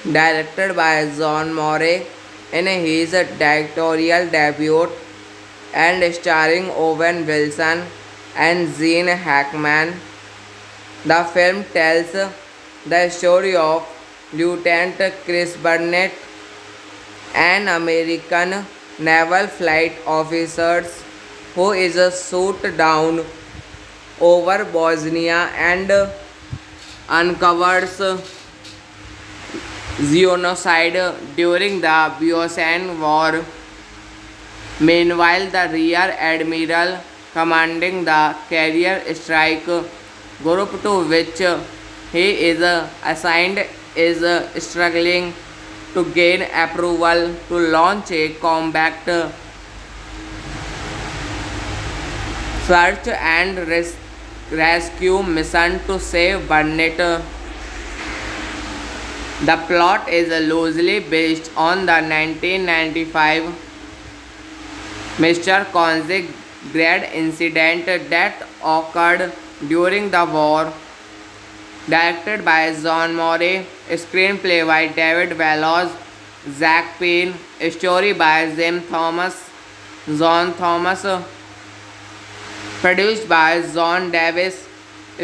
directed by John Morey in his directorial debut and starring Owen Wilson and Gene Hackman. The film tells the story of Lieutenant Chris Burnett, an American naval flight officer who is shot down over Bosnia and uncovers genocide during the Bosnian War. Meanwhile, the Rear Admiral commanding the carrier strike group to which he is assigned is struggling to gain approval to launch a combat search and rescue mission to save Burnett. The plot is loosely based on the 1995 Mr. Konzig grad incident that occurred during the war. Directed by John Morey, screenplay by David Wells, Zach Penn, story by John Thomas, produced by John Davis,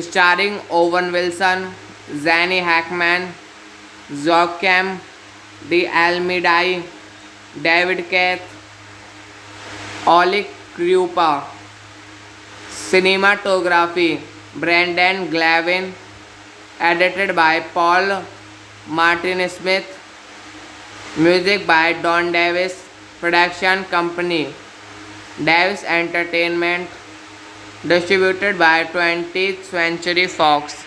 starring Owen Wilson, Zanny Hackman, Joachim de Almeida, David Keith, Oleg Krupa. Cinematography Brendan Glavin. Edited by Paul Martin Smith. Music by Don Davis. Production company Davis Entertainment. Distributed by 20th Century Fox.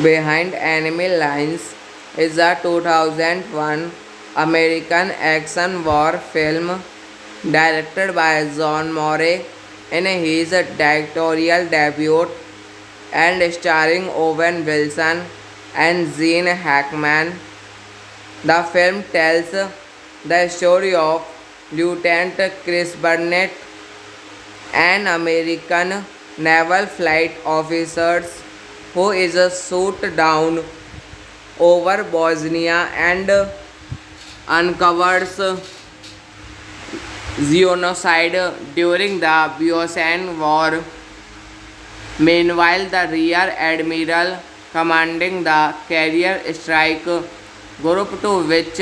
Behind Enemy Lines is a 2001 American action war film directed by John Morey in his directorial debut and starring Owen Wilson and Gene Hackman. The film tells the story of Lieutenant Chris Burnett, an American naval flight officer who is shot down over Bosnia and uncovers genocide during the Bosnian War. Meanwhile, the Rear Admiral commanding the carrier strike group to which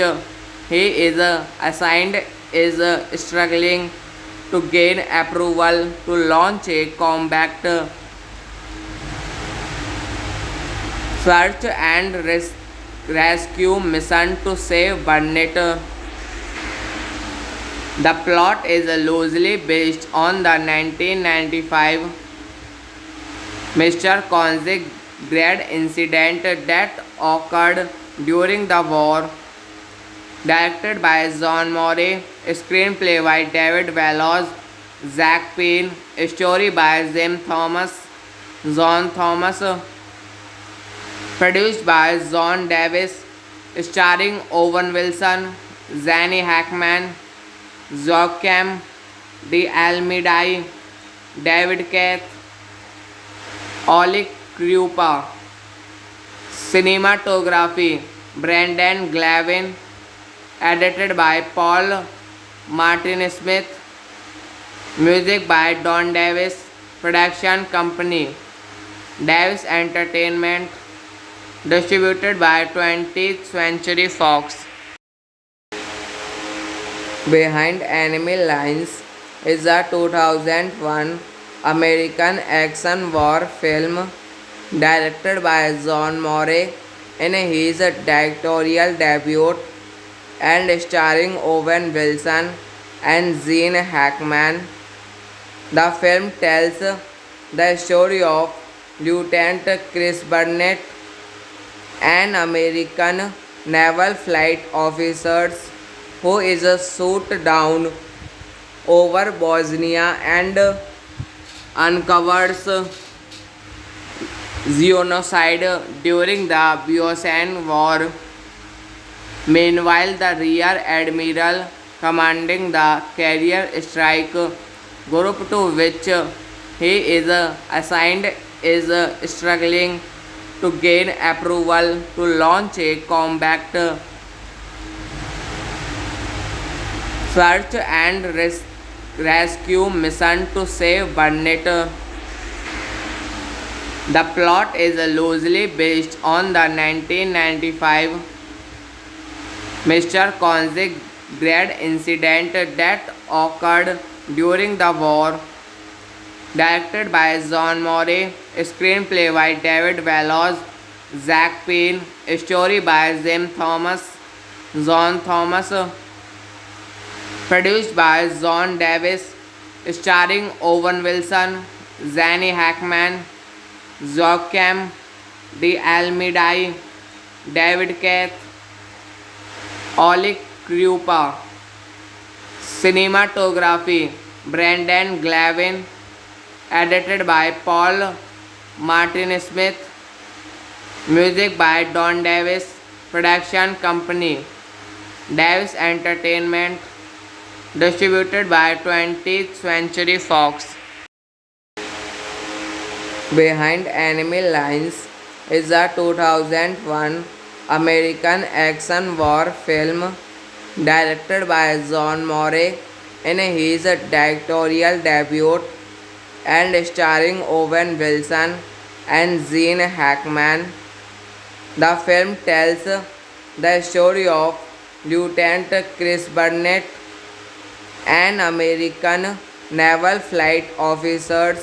he is assigned is struggling to gain approval to launch a combat search and rescue mission to save Burnett. The plot is loosely based on the 1995 Mr. Konzig grade incident that occurred during the war. Directed by John Morey, screenplay by David Wells, Zach Penn, story by John Thomas, produced by John Davis, starring Owen Wilson, Zanny Hackman, Joachim de Almeida, David Keith, Oleg Krupa. Cinematography Brendan Glavin, edited by Paul Martin Smith, music by Don Davis, production company Davis Entertainment, distributed by 20th Century Fox. Behind Enemy Lines is a 2001 American action war film directed by John Morey in his directorial debut and starring Owen Wilson and Gene Hackman. The film tells the story of Lieutenant Chris Burnett, an American naval flight officer who is shot down over Bosnia and uncovers genocide during the Bosnian War. Meanwhile, the Rear Admiral commanding the carrier strike group to which he is assigned is struggling to gain approval to launch a combat search and rescue mission to save Burnett. The plot is loosely based on the 1995 Mr. Konzig grade incident that occurred during the war. Directed by John Morey, screenplay by David Wells, Zach Penn, story by John Thomas, produced by John Davis, starring Owen Wilson, Zanny Hackman, Joachim de Almeida, David Keith, Oleg Krupa. Cinematography Brendan Glavin, edited by Paul Martin Smith, music by Don Davis, production company Davis Entertainment, distributed by 20th Century Fox. Behind Enemy Lines is a 2001 American action war film directed by John Morey in his directorial debut and starring Owen Wilson and Gene Hackman. The film tells the story of Lieutenant Chris Burnett, an American naval flight officer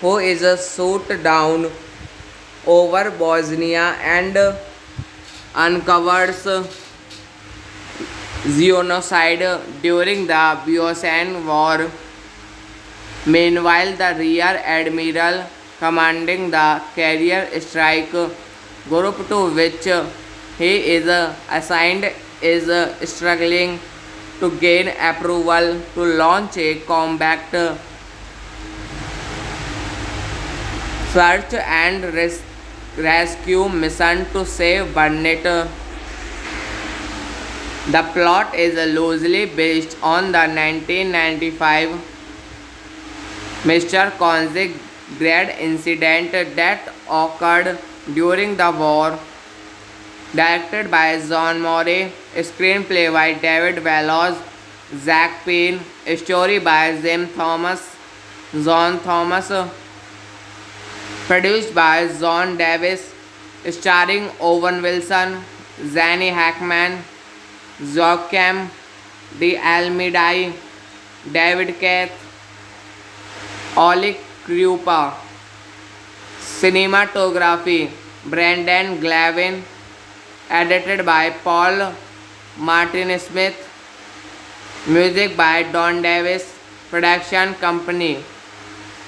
who is shot down over Bosnia and uncovers genocide during the Bosnian War. Meanwhile, the Rear Admiral commanding the carrier strike group to which he is assigned is struggling to gain approval to launch a combat search and rescue mission to save Burnett. The plot is loosely based on the 1995 Mr. Konzig grade incident that occurred during the war. Directed by John Morey, screenplay by David Wells, Zach Penn, story by John Thomas, produced by John Davis, starring Owen Wilson, Zanny Hackman, Joachim de Almeida, David Keith, Oleg Krupa. Cinematography Brendan Glavin, edited by Paul Martin Smith, music by Don Davis, production company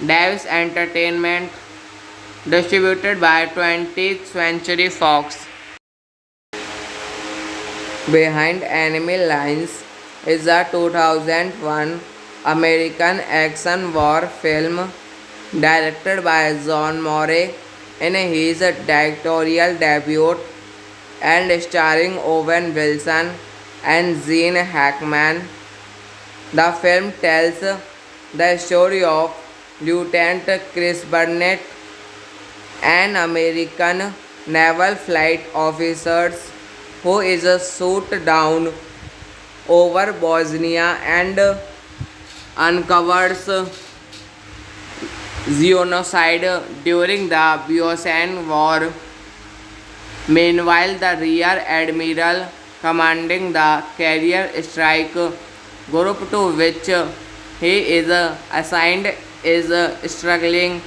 Davis Entertainment, distributed by 20th Century Fox. Behind Enemy Lines is a 2001 American action war film directed by John Morey in his directorial debut and starring Owen Wilson and Gene Hackman. The film tells the story of Lieutenant Chris Burnett, an American naval flight officer who is shot down over Bosnia and uncovers genocide during the Bosnian War. Meanwhile, the Rear Admiral commanding the carrier strike group to which he is assigned is struggling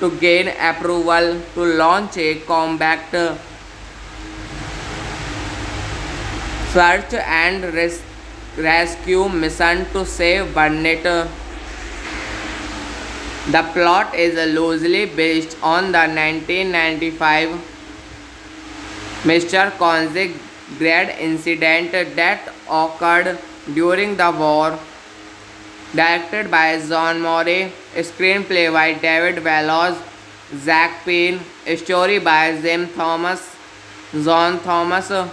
to gain approval to launch a combat search and rescue mission to save Burnett. The plot is loosely based on the 1995 Mr. Konzig grade incident that occurred during the war, directed by John Morey, screenplay by David Wells, Zach Penn, story by John Thomas,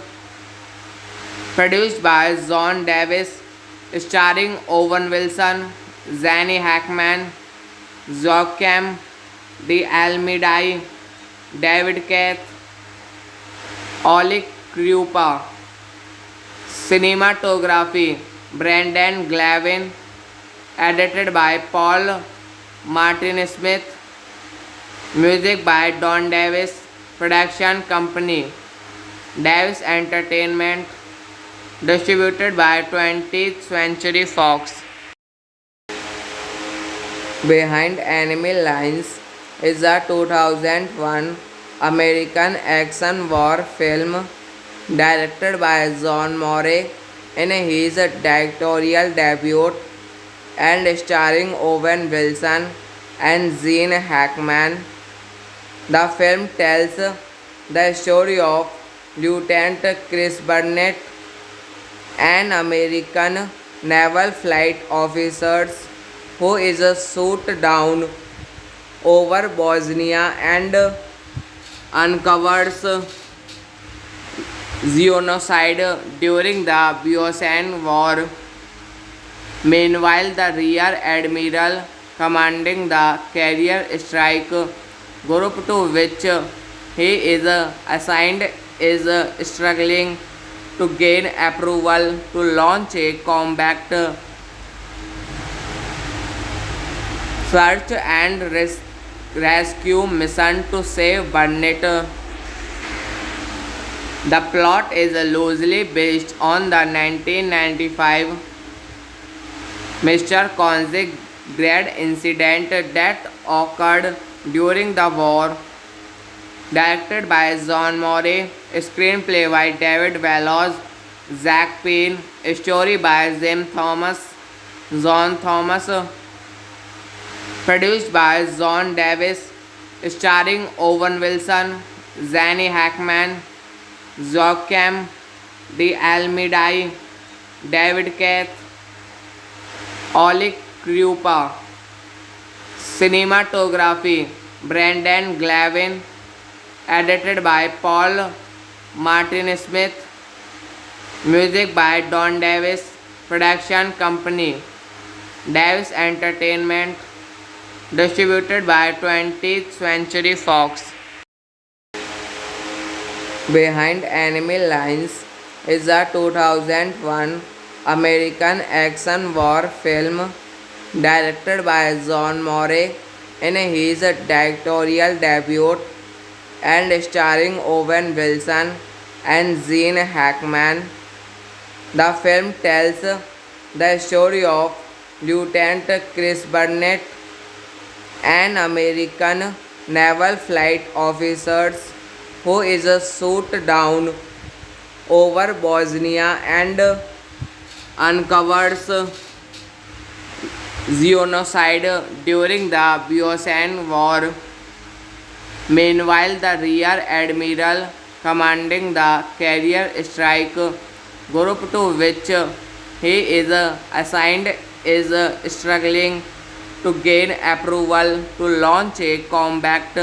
produced by John Davis, starring Owen Wilson, Gene Hackman, Joachim de Almeida, David Keith, Oleg Krupa. Cinematography Brendan Glavin, edited by Paul Martin Smith, music by Don Davis, production company Davis Entertainment, distributed by 20th Century Fox. Behind Enemy Lines is a 2001 American action war film directed by John Morey in his directorial debut and starring Owen Wilson and Gene Hackman. The film tells the story of Lieutenant Chris Burnett, an American naval flight officer who is shot down over Bosnia and uncovers genocide during the Bosnian War. Meanwhile, the Rear Admiral commanding the carrier strike group to which he is assigned is struggling to gain approval to launch a combat search and rescue mission to save Burnett. The plot is loosely based on the 1995 Mr. Konzig grade incident that occurred during the war, directed by John Morey, screenplay by David Wells, Zach Penn, story by John Thomas, produced by John Davis, starring Owen Wilson, Gene Hackman, Joachim de Almeida, David Keith, Oleg Krupa. Cinematography Brendan Glavin, edited by Paul Martin Smith, music by Don Davis, production company Davis Entertainment, distributed by 20th Century Fox. Behind Enemy Lines is a 2001 American action war film directed by John Morey in his directorial debut and starring Owen Wilson and Gene Hackman. The film tells the story of Lieutenant Chris Burnett, an American naval flight officer who is shot down over Bosnia and uncovers genocide during the Bosnian War. Meanwhile, the Rear Admiral commanding the carrier strike group to which he is assigned is struggling to gain approval to launch a combat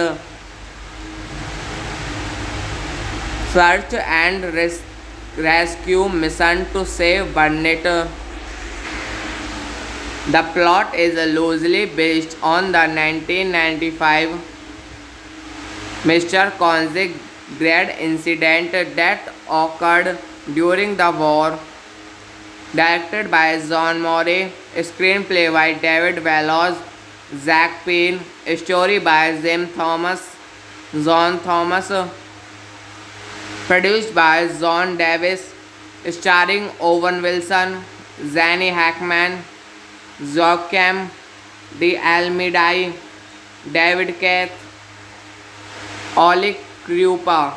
search and rescue mission to save Burnett. The plot is loosely based on the 1995 Mr. Konzig grade incident that occurred during the war. Directed by John Morey, screenplay by David Wells, Zach Penn, story by John Thomas, produced by John Davis, starring Owen Wilson, Zanny Hackman, Joachim de Almeida, David Keith, Oleg Krupa.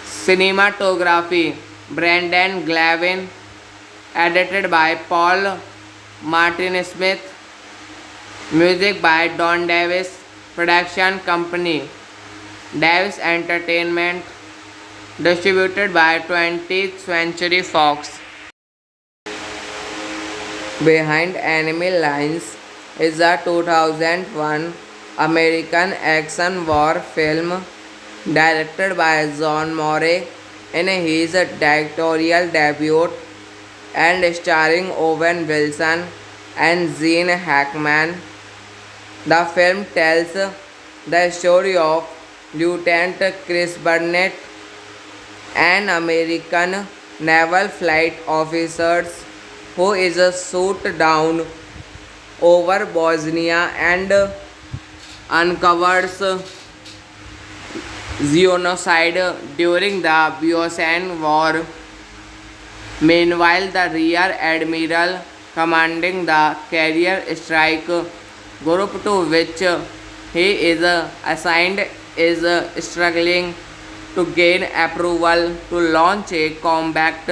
Cinematography Brendan Glavin, edited by Paul Martin Smith, music by Don Davis, production company Davis Entertainment, distributed by 20th Century Fox. Behind Enemy Lines is a 2001 American action war film directed by John Morey in his directorial debut and starring Owen Wilson and Gene Hackman. The film tells the story of Lieutenant Chris Burnett, an American naval flight officer who is shot down over Bosnia and uncovers genocide during the Bosnian War. Meanwhile, the Rear Admiral commanding the carrier strike group to which he is assigned is struggling to gain approval to launch a combat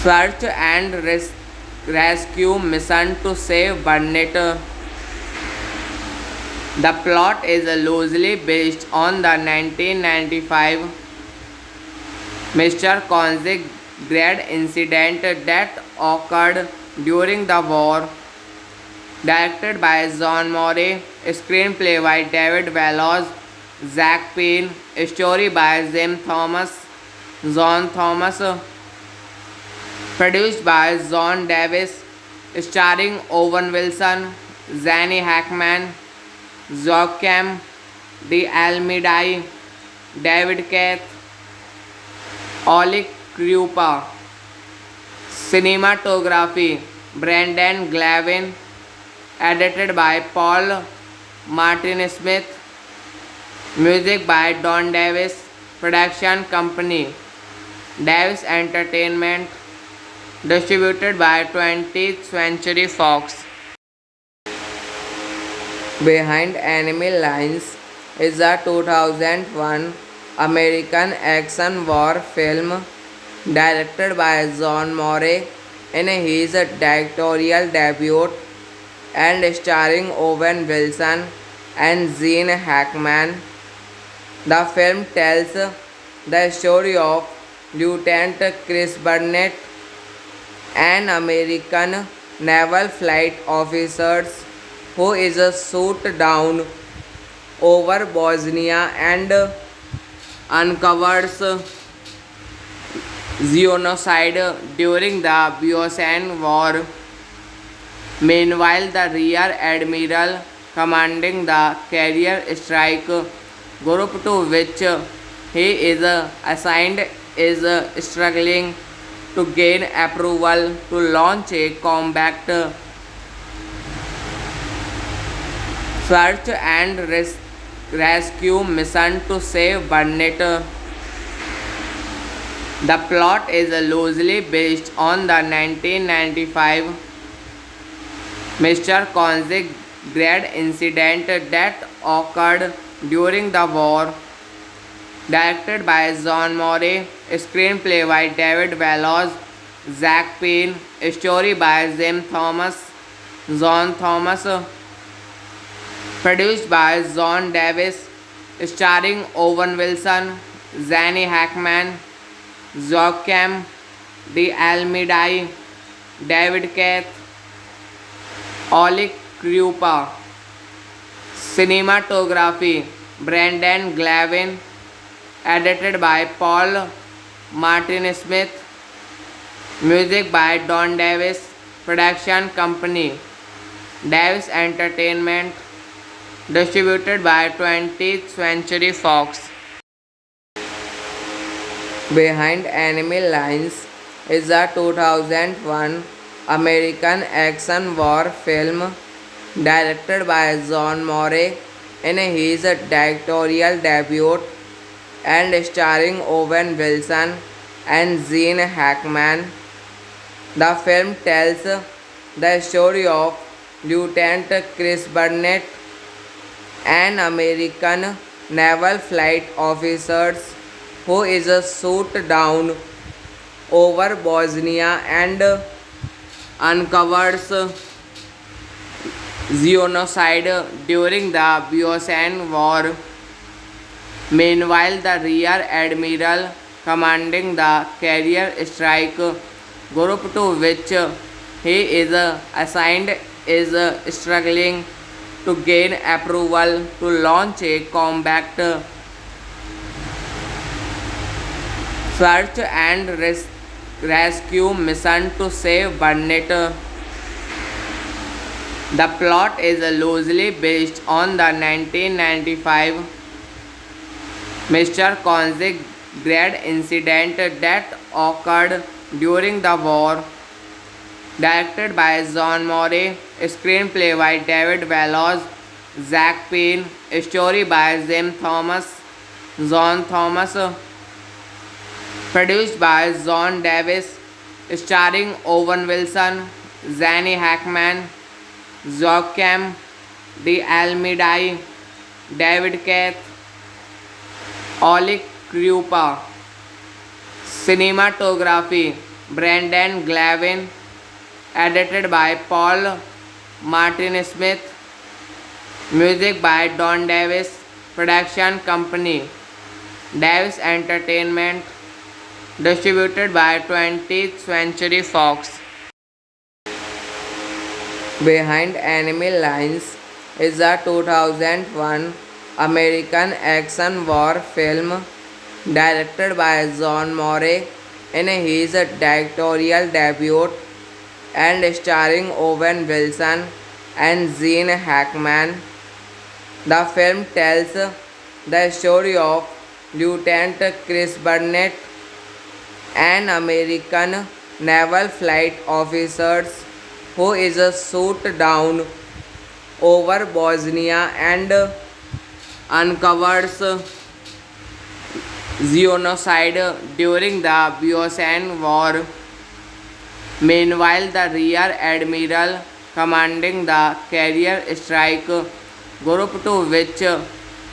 search and rescue mission to save Burnett. The plot is loosely based on the 1995 Mr. Konzig grade incident that occurred during the war. Directed by John Morey, screenplay by David Wells, Zach Penn, story by John Thomas, produced by John Davis, starring Owen Wilson, Zanny Hackman, Joachim de Almeida, David Keith, Oleg Krupa. Cinematography Brendan Glavin, edited by Paul Martin Smith, music by Don Davis, production company Davis Entertainment, distributed by 20th Century Fox. Behind Enemy Lines is a 2001 American action war film directed by John Morey in his directorial debut and starring Owen Wilson and Gene Hackman. The film tells the story of Lieutenant Chris Burnett, an American naval flight officer who is shot down over Bosnia and uncovers genocide during the Bosnian War. Meanwhile, the Rear Admiral commanding the carrier strike group to which he is assigned is struggling to gain approval to launch a combat search and rescue mission to save Burnett. The plot is loosely based on the 1995 Mr. Konzig grade incident that occurred during the war. directed by John Morey, screenplay by David Wells, Zach Penn, story by John Thomas, produced by John Davis, starring Owen Wilson, Zanny Hackman, Joachim de Almeida, David Keith, Oleg Krupa. Cinematography Brendan Glavin, edited by Paul Martin Smith, music by Don Davis, production company Davis Entertainment, distributed by 20th Century Fox. Behind Enemy Lines is a 2001 American action war film directed by John Morey in his directorial debut and starring Owen Wilson and Gene Hackman. The film tells the story of Lieutenant Chris Burnett, an American naval flight officer who is shot down over Bosnia and uncovers genocide during the Bosnian War. Meanwhile, the Rear Admiral commanding the carrier strike group to which he is assigned is struggling to gain approval to launch a combat search and rescue mission to save Burnett. The plot is loosely based on the 1995 Mr. Koenig grade incident that occurred during the war. Directed by John Morey, screenplay by David Wells, Zach Penn, story by John Thomas, produced by John Davis, starring Owen Wilson, Zanny Hackman, Joachim de Almeida, David Keith, Oleg Krupa. Cinematography Brendan Glavin, edited by Paul Martin Smith, music by Don Davis, production company Davis Entertainment, distributed by 20th Century Fox. Behind Enemy Lines is a 2001 American action war film directed by John Morey in his directorial debut and starring Owen Wilson and Gene Hackman. The film tells the story of Lieutenant Chris Burnett, an American naval flight officer who is shot down over Bosnia and uncovers genocide during the Bosnian War. Meanwhile, the Rear Admiral commanding the carrier strike group to which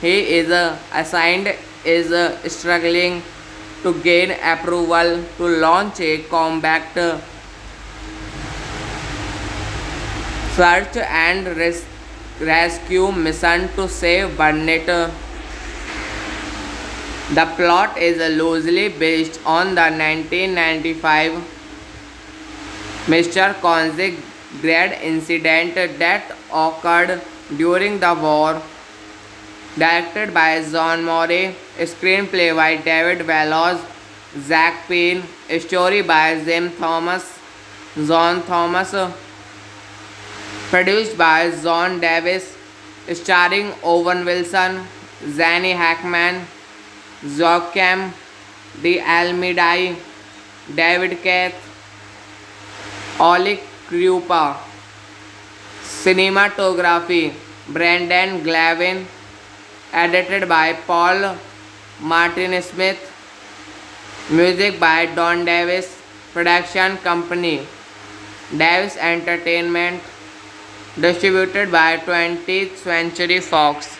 he is assigned is struggling to gain approval to launch a combat search and rescue mission to save Burnett. The plot is loosely based on the 1995 Mr. Koenig grade incident that occurred during the war. Directed by John Morey, screenplay by David Wells, Zach Penn, story by John Thomas, produced by John Davis, starring Owen Wilson, Zanny Hackman, Joachim de Almeida, David Keith, Oleg Krupa. Cinematography Brendan Glavin, edited by Paul Martin Smith, music by Don Davis, production company Davis Entertainment, distributed by 20th Century Fox.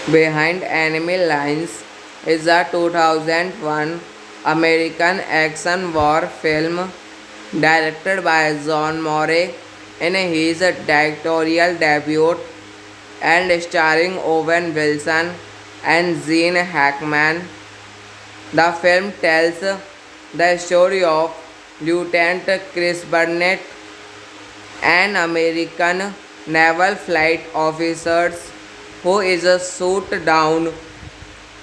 Behind Enemy Lines is a 2001 American action war film directed by John Morey in his directorial debut and starring Owen Wilson and Gene Hackman. The film tells the story of Lieutenant Chris Burnett, an American naval flight officer who is shot down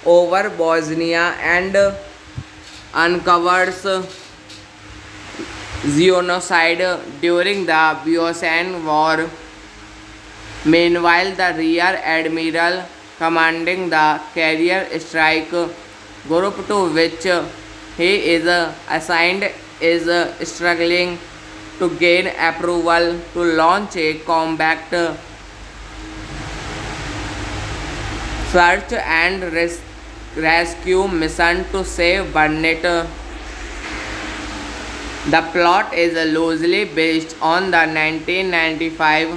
over Bosnia and uncovers genocide during the Bosnian War. Meanwhile, the Rear Admiral commanding the carrier strike group to which he is assigned is struggling to gain approval to launch a combat search and rescue mission to save Burnett. The plot is loosely based on the 1995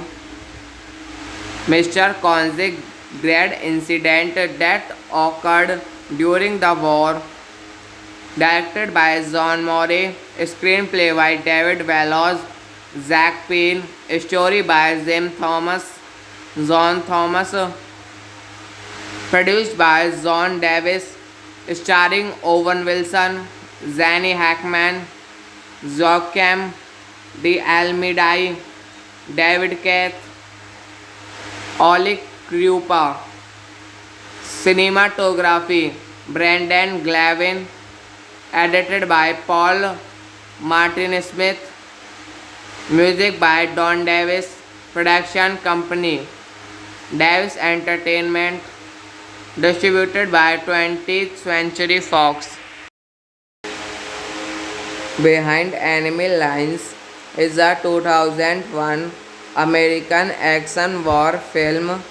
Mr. Konzig grade incident that occurred during the war. Directed by John Morey, screenplay by David Wells, Zach Penn, story by John Thomas, produced by John Davis, starring Owen Wilson, Zanny Hackman, Joachim de Almeida, David Keith, Oleg Krupa. Cinematography Brendan Glavin. Edited by Paul Martin Smith. Music by Don Davis. Production company Davis Entertainment. Distributed by 20th Century Fox. Behind Enemy Lines is a 2001 American action war film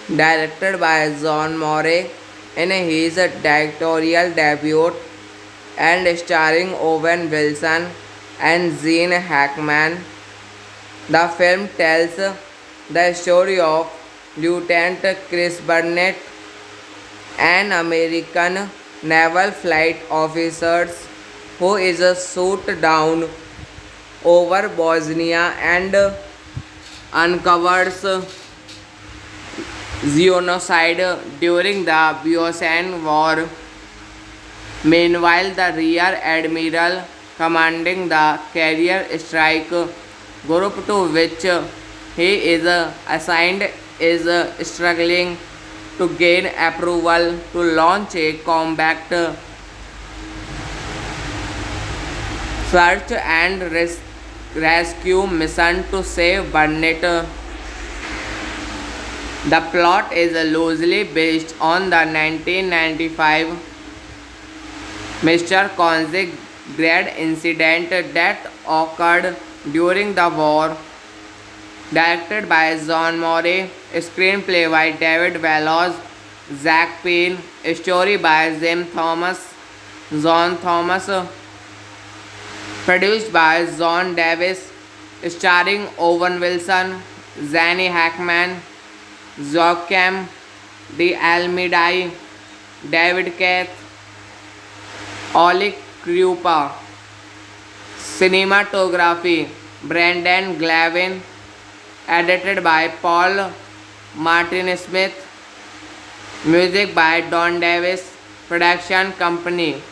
directed by John Morey in his directorial debut and starring Owen Wilson and Gene Hackman. The film tells the story of Lieutenant Chris Burnett, an American naval flight officer who is shot down over Bosnia and uncovers genocide during the Bosnian War. Meanwhile, the Rear Admiral commanding the carrier strike group to which he is assigned is struggling to gain approval to launch a combat search and rescue mission to save Burnett. The plot is loosely based on the 1995 Mr. Konzig grade incident that occurred during the war. Directed by John Morey, screenplay by David Wells, Zach Penn, story by John Thomas, produced by John Davis, starring Owen Wilson, Zanny Hackman, Joachim de Almeida, David Keith, Oleg Krupa. Cinematography Brendan Glavin. Edited by Paul Martin Smith. Music by Don Davis. Production company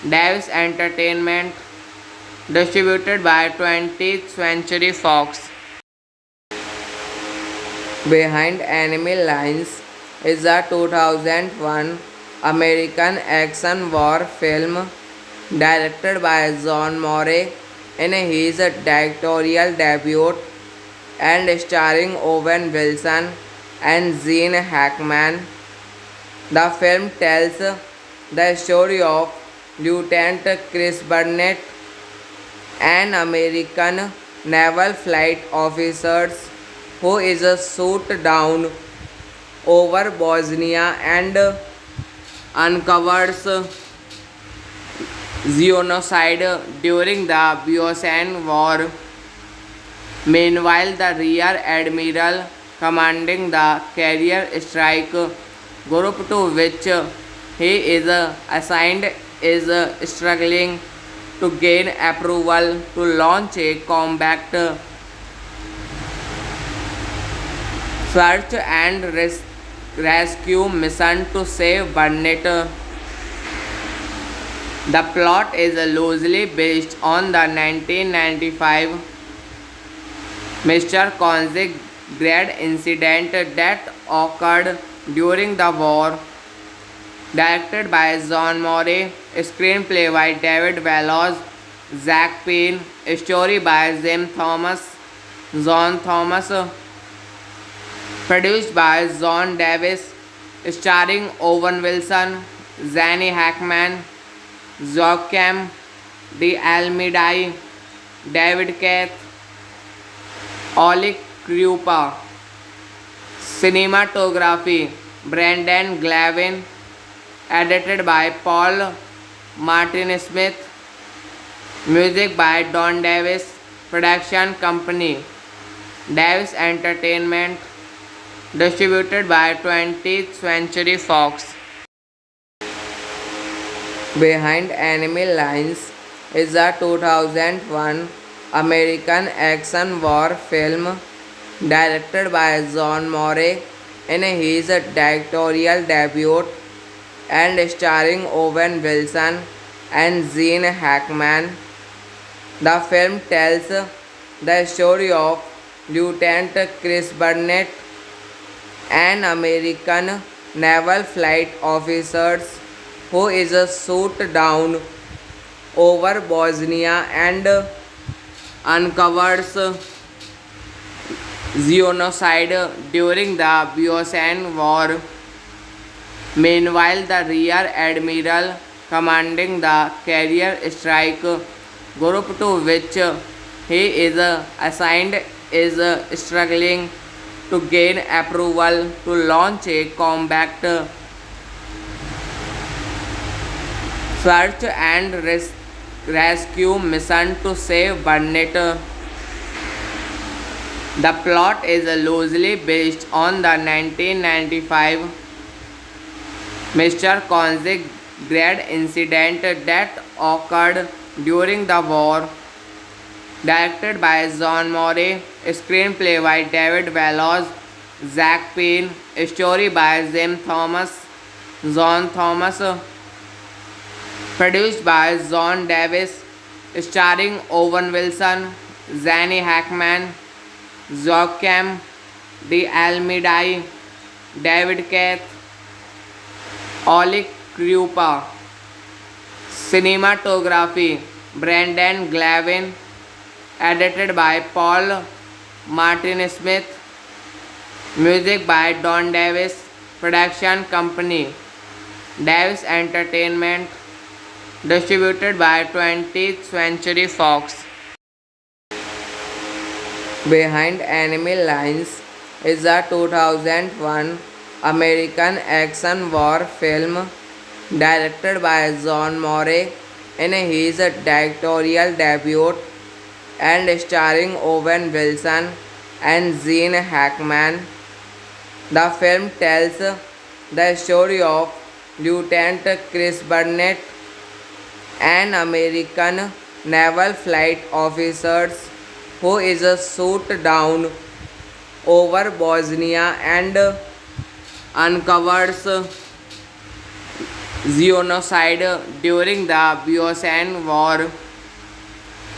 Davis Entertainment. Distributed by 20th Century Fox. Behind Enemy Lines is a 2001 American action war film directed by John Morey in his directorial debut and starring Owen Wilson and Gene Hackman. The film tells the story of Lieutenant Chris Burnett, an American naval flight officer who is shot down over Bosnia and uncovers genocide during the Bosnian War. Meanwhile, the Rear Admiral commanding the carrier strike group to which he is assigned is struggling to gain approval to launch a combat search and rescue mission to save Burnett. The plot is loosely based on the 1995 Mr. Konzig grad incident that occurred during the war, directed by John Morey, screenplay by David Wells, Zach Penn, story by John Thomas, produced by John Davis, starring Owen Wilson, Zanny Hackman, Joachim de Almeida, David Keith, Oleg Krupa. Cinematography Brendan Glavin, edited by Paul Martin Smith, music by Don Davis, production company Davis Entertainment, distributed by 20th Century Fox. Behind Enemy Lines is a 2001 American action war film directed by John Morey in his directorial debut and starring Owen Wilson and Gene Hackman. The film tells the story of Lieutenant Chris Burnett, an American naval flight officer who is shot down over Bosnia and uncovers genocide during the Bosnian War. Meanwhile, the Rear Admiral commanding the carrier strike group to which he is assigned is struggling to gain approval to launch a combat search and rescue mission to save Burnett. The plot is loosely based on the 1995 Mr. Konzig grad incident that occurred during the war, directed by John Morey, screenplay by David Wells, Zach Penn, story by John Thomas, produced by John Davis, starring Owen Wilson, Zanny Hackman, Joachim de Almeida, David Keith, Oleg Krupa. Cinematography Brendan Glavin, edited by Paul Martin Smith, music by Don Davis, production company Davis Entertainment, distributed by 20th Century Fox. Behind Enemy Lines is a 2001 American action war film directed by John Morey in his directorial debut and starring Owen Wilson and Gene Hackman. The film tells the story of Lieutenant Chris Burnett, an American naval flight officer who is shot down over Bosnia and uncovers genocide during the Bosnian War.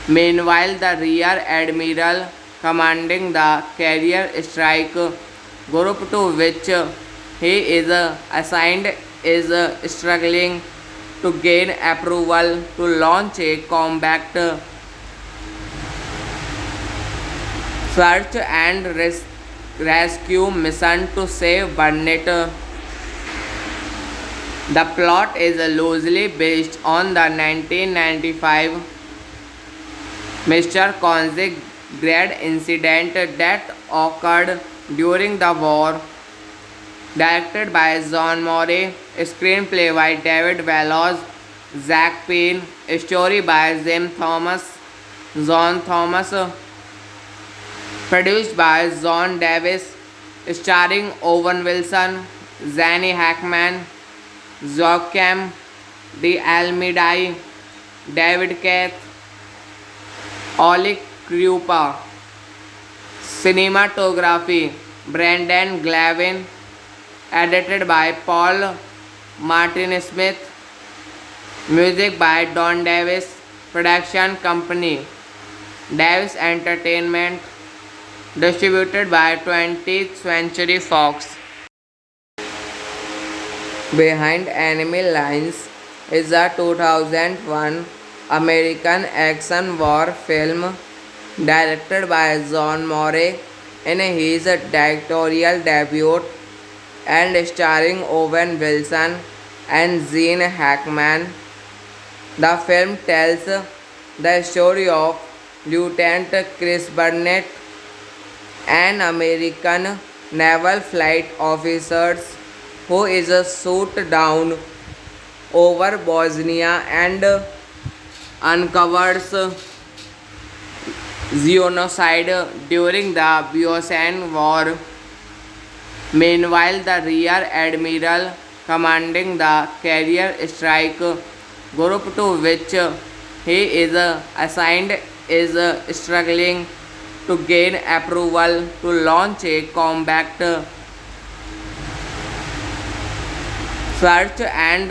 Meanwhile, the Rear Admiral commanding the carrier strike group to which he is assigned is struggling to gain approval to launch a combat search and rescue mission to save Burnett. The plot is loosely based on the 1995 Mr. Konzig grad incident that occurred during the war, directed by John Morey, screenplay by David Wells, Zach Penn, story by John Thomas, produced by John Davis, starring Owen Wilson, Zanny Hackman, Joachim de Almeida, David Keith, Oleg Krupa. Cinematography Brendan Glavin. Edited by Paul Martin Smith. Music by Don Davis. Production company Davis Entertainment. Distributed by 20th Century Fox. Behind Enemy Lines is a 2001 American action war film directed by John Morey in his directorial debut and starring Owen Wilson and Gene Hackman. The film tells the story of Lieutenant Chris Burnett, an American naval flight officer who is shot down over Bosnia and uncovers genocide during the Bosnian War. Meanwhile, the Rear Admiral commanding the carrier strike group to which he is assigned is struggling to gain approval to launch a combat search and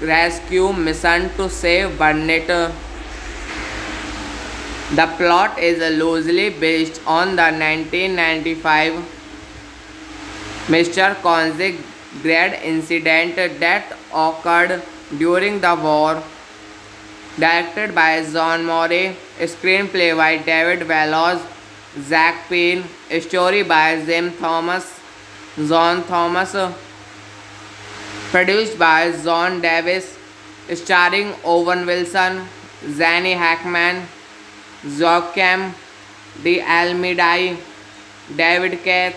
rescue mission to save Burnett. The plot is loosely based on the 1995 Mr. Konzig grade incident that occurred during the war. Directed by John Morey, screenplay by David Wells, Zach Penn, story by John Thomas, produced by John Davis, starring Owen Wilson, Zanny Hackman, Joachim de Almeida, David Keith,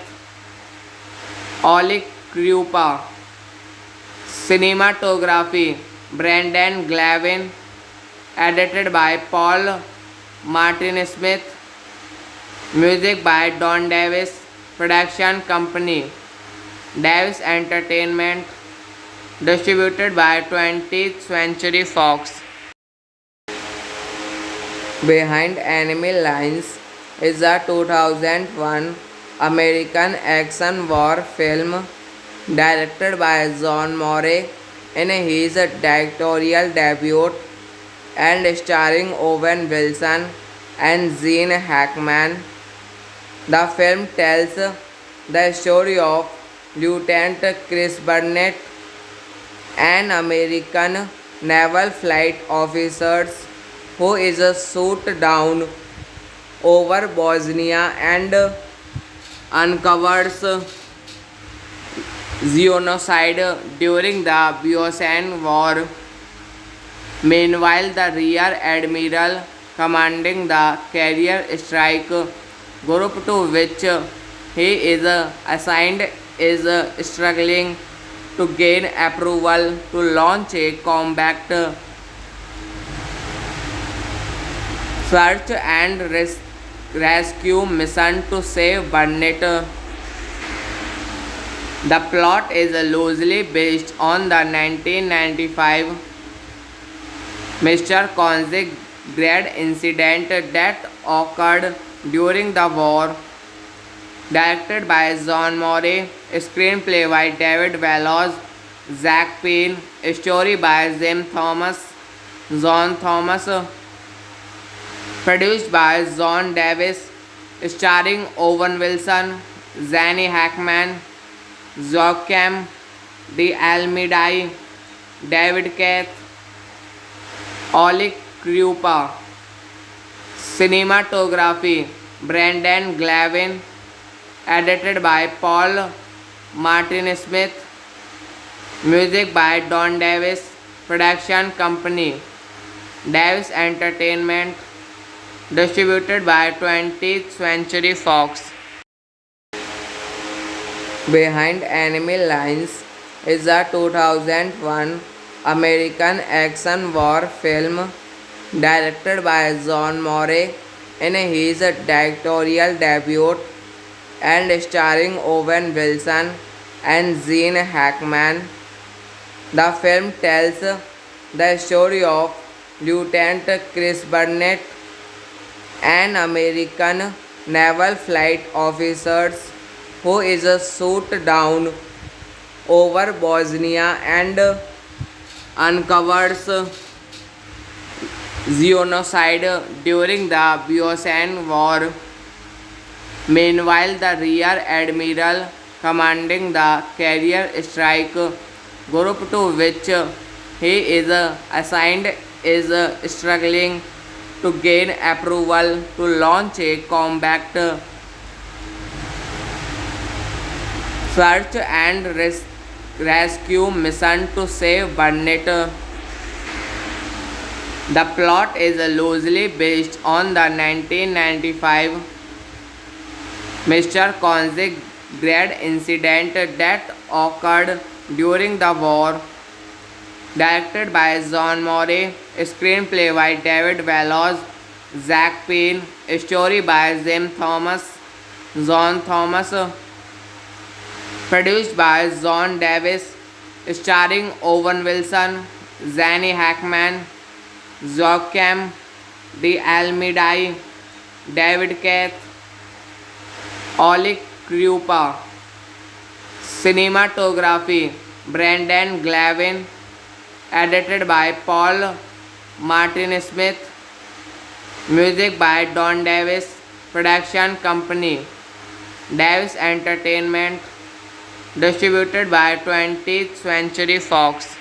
Oleg Krupa. Cinematography Brendan Glavin. Edited by Paul Martin Smith. Music by Don Davis. Production company Davis Entertainment. Distributed by 20th Century Fox. Behind Enemy Lines is a 2001 American action war film directed by John Morey in his directorial debut and starring Owen Wilson and Gene Hackman. The film tells the story of Lieutenant Chris Burnett, an American naval flight officer who is shot down over Bosnia and uncovers genocide during the Bosnian War. Meanwhile, the Rear Admiral commanding the carrier strike group to which he is assigned is struggling to gain approval to launch a combat search and rescue mission to save Burnett. The plot is loosely based on the 1995 Mr. Konzig grade incident that occurred during the war. Directed by John Morey, screenplay by David Wells, Zach Penn, story by John Thomas, produced by John Davis, starring Owen Wilson, Zanny Hackman, Joachim de Almeida, David Keith, Oleg Krupa. Cinematography Brendan Glavin. Edited by Paul Martin Smith. Music by Don Davis. Production company Davis Entertainment. Distributed by 20th Century Fox. Behind Enemy Lines is a 2001 American action war film directed by John Morey in his directorial debut and starring Owen Wilson and Gene Hackman. The film tells the story of Lieutenant Chris Burnett, an American naval flight officer who is shot down over Bosnia and uncovers genocide during the Bosnian War. Meanwhile, the Rear Admiral commanding the carrier strike group to which he is assigned is struggling to gain approval to launch a combat search and rescue mission to save Burnett. The plot is loosely based on the 1995 Mr. Konzig grad incident that occurred during the war. Directed by John Morey, screenplay by David Wells, Zach Penn, story by John Thomas, produced by John Davis, starring Owen Wilson, Zanny Hackman, Joachim de Almeida, David Keith, Oleg Krupa. Cinematography Brendan Glavin. Edited by Paul Martin Smith. Music by Don Davis. Production company Davis Entertainment. Distributed by 20th Century Fox.